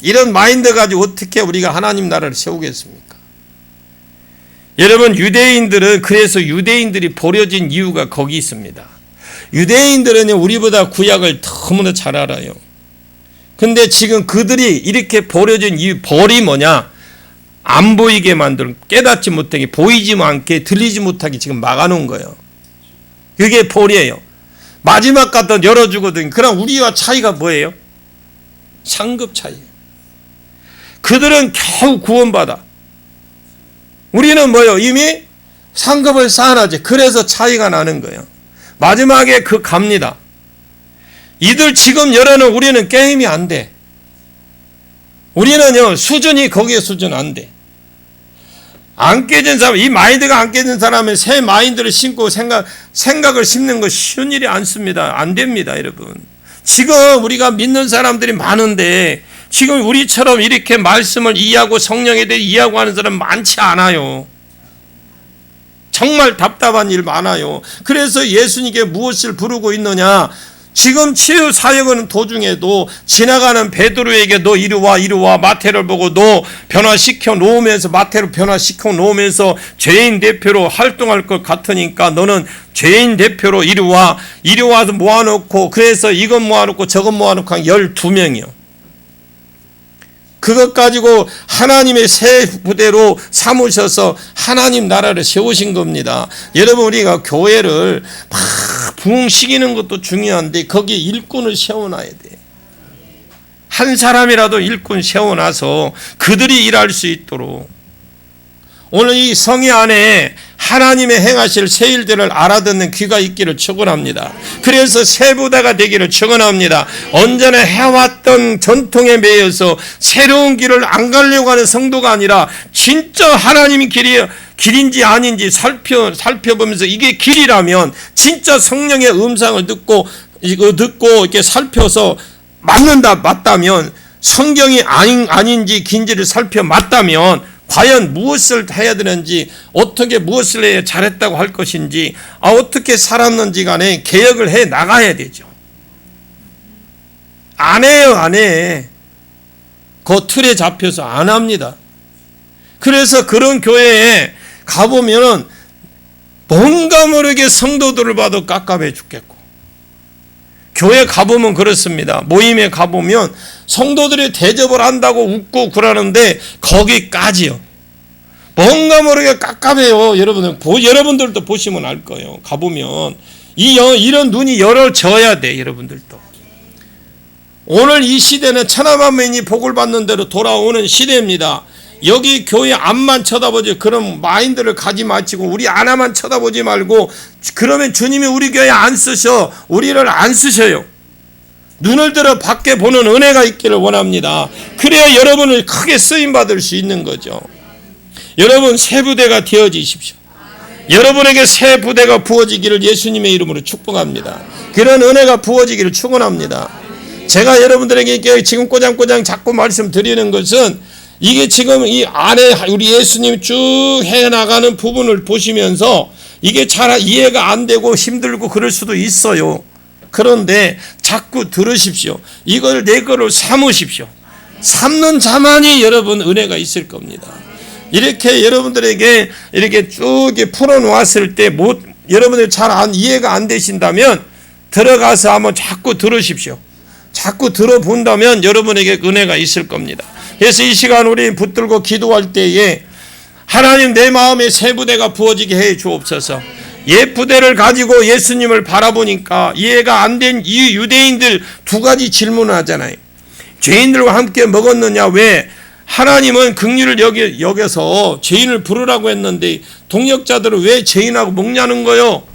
이런 마인드 가지고 어떻게 우리가 하나님 나라를 세우겠습니까? 여러분 유대인들은 그래서 유대인들이 버려진 이유가 거기 있습니다. 유대인들은 우리보다 구약을 너무나 잘 알아요. 근데 지금 그들이 이렇게 버려진 이유, 벌이 뭐냐? 안 보이게 만들고 깨닫지 못하게 보이지 않게 들리지 못하게 지금 막아놓은 거예요. 그게 벌이에요. 마지막 갖다 열어주거든. 그럼 우리와 차이가 뭐예요? 상급 차이예요. 그들은 겨우 구원받아. 우리는 뭐예요? 이미 상급을 쌓아놨지. 그래서 차이가 나는 거예요. 마지막에 그 갑니다. 이들 지금 열어놓은 우리는 게임이 안 돼. 우리는요 수준이 거기에 수준 안 돼. 안 깨진 사람, 이 마인드가 안 깨진 사람은 새 마인드를 심고 생각을 심는 거 쉬운 일이 않습니다. 안 됩니다, 여러분. 지금 우리가 믿는 사람들이 많은데 지금 우리처럼 이렇게 말씀을 이해하고 성령에 대해 이해하고 하는 사람 많지 않아요. 정말 답답한 일 많아요. 그래서 예수님께 무엇을 부르고 있느냐? 지금 치유 사역하는 도중에도 지나가는 베드로에게 너 이리 와 마태를 보고 너 변화시켜 놓으면서 마태를 변화시켜 놓으면서 죄인 대표로 활동할 것 같으니까 너는 죄인 대표로 이리 와서 모아놓고 그래서 이것 모아놓고 저것 모아놓고 한 12명이요. 그것 가지고 하나님의 새 부대로 삼으셔서 하나님 나라를 세우신 겁니다. 여러분 우리가 교회를 막 부흥시키는 것도 중요한데 거기에 일꾼을 세워놔야 돼. 한 사람이라도 일꾼 세워놔서 그들이 일할 수 있도록 오늘 이 성회 안에 하나님의 행하실 새 일들을 알아듣는 귀가 있기를 축원합니다. 그래서 새 부대가 되기를 축원합니다. 언제나 해왔던 전통에 매여서 새로운 길을 안 가려고 하는 성도가 아니라 진짜 하나님의 길인지 아닌지 살펴보면서 이게 길이라면 진짜 성령의 음성을 듣고 이렇게 살펴서 맞다면 성경이 아닌지 긴지를 살펴 맞다면 과연 무엇을 해야 되는지 어떻게 무엇을 해야 잘했다고 할 것인지 어떻게 살았는지 간에 개혁을 해 나가야 되죠. 안 해요. 안 해. 그 틀에 잡혀서 안 합니다. 그래서 그런 교회에 가보면 뭔가 모르게 성도들을 봐도 깝깝해 죽겠고 교회 가보면 그렇습니다. 모임에 가보면 성도들이 대접을 한다고 웃고 그러는데 거기까지요. 뭔가 모르게 깝깝해요. 여러분들도 보시면 알 거예요. 가보면 이런 눈이 열어져야 돼. 여러분들도. 오늘 이 시대는 천하만민이 복을 받는 대로 돌아오는 시대입니다. 여기 교회 앞만 쳐다보지 그런 마인드를 가지 마시고 우리 하나만 쳐다보지 말고, 그러면 주님이 우리 교회 안 쓰셔. 우리를 안 쓰셔요. 눈을 들어 밖에 보는 은혜가 있기를 원합니다. 그래야 여러분을 크게 쓰임받을 수 있는 거죠. 여러분 새 부대가 되어지십시오. 여러분에게 새 부대가 부어지기를 예수님의 이름으로 축복합니다. 그런 은혜가 부어지기를 축원합니다. 제가 여러분들에게 지금 꼬장꼬장 자꾸 말씀드리는 것은, 이게 지금 이 안에 우리 예수님 쭉 해나가는 부분을 보시면서 이게 잘 이해가 안 되고 힘들고 그럴 수도 있어요. 그런데 자꾸 들으십시오. 이걸 내 거를 삼으십시오. 삼는 자만이 여러분 은혜가 있을 겁니다. 이렇게 여러분들에게 이렇게 쭉 풀어놓았을 때 여러분들 잘 이해가 안 되신다면 들어가서 한번 자꾸 들으십시오. 자꾸 들어본다면 여러분에게 은혜가 있을 겁니다. 그래서 이 시간 우리 붙들고 기도할 때에 하나님 내 마음에 새 부대가 부어지게 해 주옵소서. 옛 부대를 가지고 예수님을 바라보니까 이해가 안 된 이 유대인들 두 가지 질문을 하잖아요. 죄인들과 함께 먹었느냐? 왜? 하나님은 긍휼을 여겨서 죄인을 부르라고 했는데 동역자들은 왜 죄인하고 먹냐는 거요.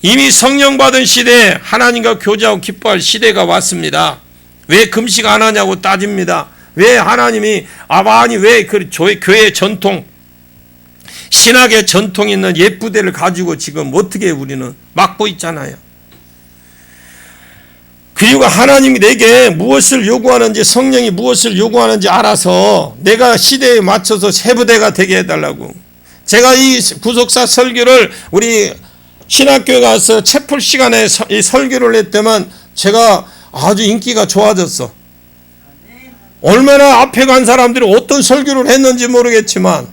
이미 성령 받은 시대에 하나님과 교제하고 기뻐할 시대가 왔습니다. 왜 금식 안 하냐고 따집니다. 왜 하나님이 왜 교회 전통, 신학의 전통 있는 옛 부대를 가지고 지금 어떻게 우리는 막고 있잖아요. 그리고 하나님이 내게 무엇을 요구하는지, 성령이 무엇을 요구하는지 알아서 내가 시대에 맞춰서 새 부대가 되게 해달라고. 제가 이 구속사 설교를 우리 신학교에 가서 채플 시간에 이 설교를 했더만 제가 아주 인기가 좋아졌어. 얼마나 앞에 간 사람들이 어떤 설교를 했는지 모르겠지만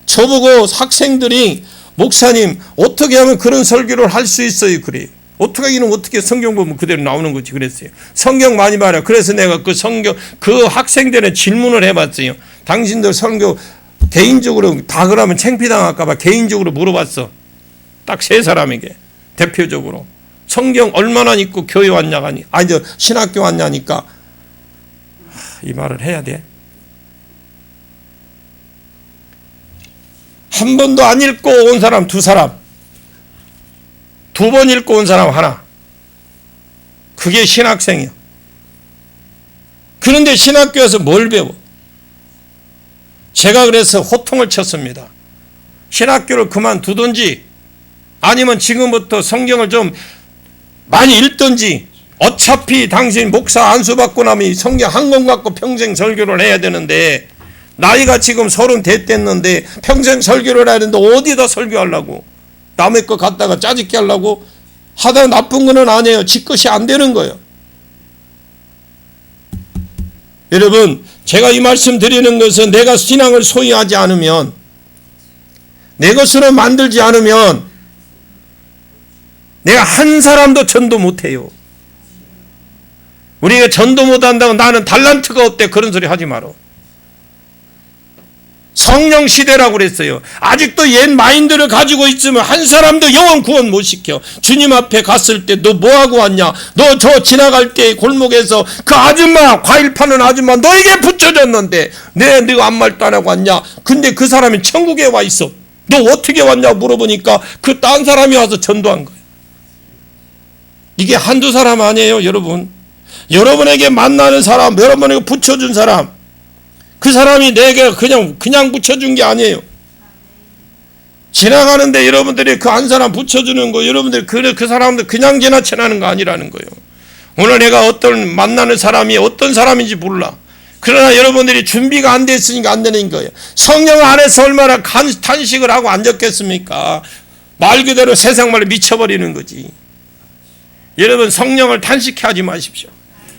저보고 학생들이 목사님 어떻게 하면 그런 설교를 할 수 있어요? 그래. 어떻게 성경 보면 그대로 나오는 거지 그랬어요. 성경 많이 봐라. 그래서 내가 그 학생들의 질문을 해봤어요. 당신들 설교 개인적으로 다 그러면 창피당할까봐 개인적으로 물어봤어. 딱 세 사람에게 대표적으로 성경 얼마나 읽고 교회 왔냐가니 신학교 왔냐니까 이 말을 해야 돼. 한 번도 안 읽고 온 사람 두 사람, 두 번 읽고 온 사람 하나. 그게 신학생이야. 그런데 신학교에서 뭘 배워? 제가 그래서 호통을 쳤습니다. 신학교를 그만두든지 아니면 지금부터 성경을 좀 많이 읽든지. 어차피 당신 목사 안수받고 나면 성경 한 권 갖고 평생 설교를 해야 되는데 나이가 지금 30 됐는데 평생 설교를 해야 되는데 어디다 설교하려고? 남의 거 갖다가 짜집게 하려고? 하다 나쁜 거는 아니에요. 지 것이 안 되는 거예요. 여러분, 제가 이 말씀 드리는 것은 내가 신앙을 소유하지 않으면, 내 것으로 만들지 않으면 내가 한 사람도 전도 못해요. 우리가 전도 못한다고 나는 달란트가 없대 그런 소리 하지 마라. 성령 시대라고 그랬어요. 아직도 옛 마인드를 가지고 있으면 한 사람도 영원 구원 못 시켜. 주님 앞에 갔을 때 너 뭐하고 왔냐? 너 저 지나갈 때 골목에서 그 아줌마, 과일 파는 아줌마 너에게 붙여줬는데 네가 아무 말도 안 하고 왔냐? 근데 그 사람이 천국에 와 있어. 너 어떻게 왔냐고 물어보니까 그 딴 사람이 와서 전도한 거예요. 이게 한두 사람 아니에요, 여러분. 여러분에게 만나는 사람, 여러분에게 붙여준 사람, 그 사람이 내게 그냥 붙여준 게 아니에요. 지나가는데 여러분들이 그 한 사람 붙여주는 거, 여러분들 그 사람들 그냥 지나치는 거 아니라는 거예요. 오늘 내가 만나는 사람이 어떤 사람인지 몰라. 그러나 여러분들이 준비가 안 됐으니까 안 되는 거예요. 성령 안에서 얼마나 탄식을 하고 앉았겠습니까? 말 그대로 세상 말로 미쳐버리는 거지. 여러분 성령을 탄식해 하지 마십시오.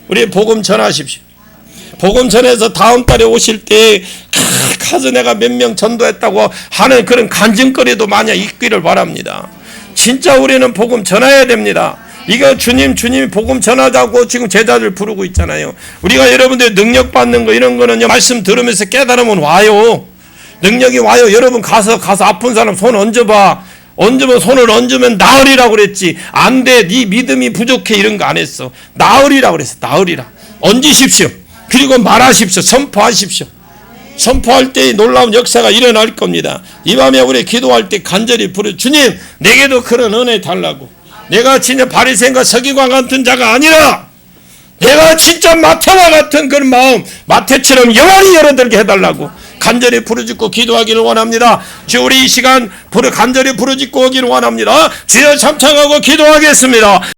우리 복음 전하십시오. 복음 전해서 다음 달에 오실 때 가서 내가 몇 명 전도했다고 하는 그런 간증거리도 만약 있기를 바랍니다. 진짜 우리는 복음 전해야 됩니다. 이거 주님이 복음 전하자고 지금 제자들 부르고 있잖아요. 우리가 여러분들 능력 받는 거 이런 거는요, 말씀 들으면서 깨달으면 와요. 능력이 와요. 여러분 가서 아픈 사람 손 얹어봐. 얹으면 손을 얹으면 나으리라고 그랬지. 안 돼, 네 믿음이 부족해 이런 거 안 했어. 나으리라고 그랬어. 나으리라. 얹으십시오. 그리고 말하십시오. 선포하십시오. 선포할 때 놀라운 역사가 일어날 겁니다. 이 밤에 우리 기도할 때 간절히 부르 주님 내게도 그런 은혜 달라고. 내가 진짜 바리새인과 서기관 같은 자가 아니라 내가 진짜 마태와 같은 그런 마음, 마태처럼 영원히 열어들게 해달라고 간절히 부르짖고 기도하기를 원합니다. 주 우리 이 시간 간절히 부르짖고 오기를 원합니다. 주여 참청하고 기도하겠습니다.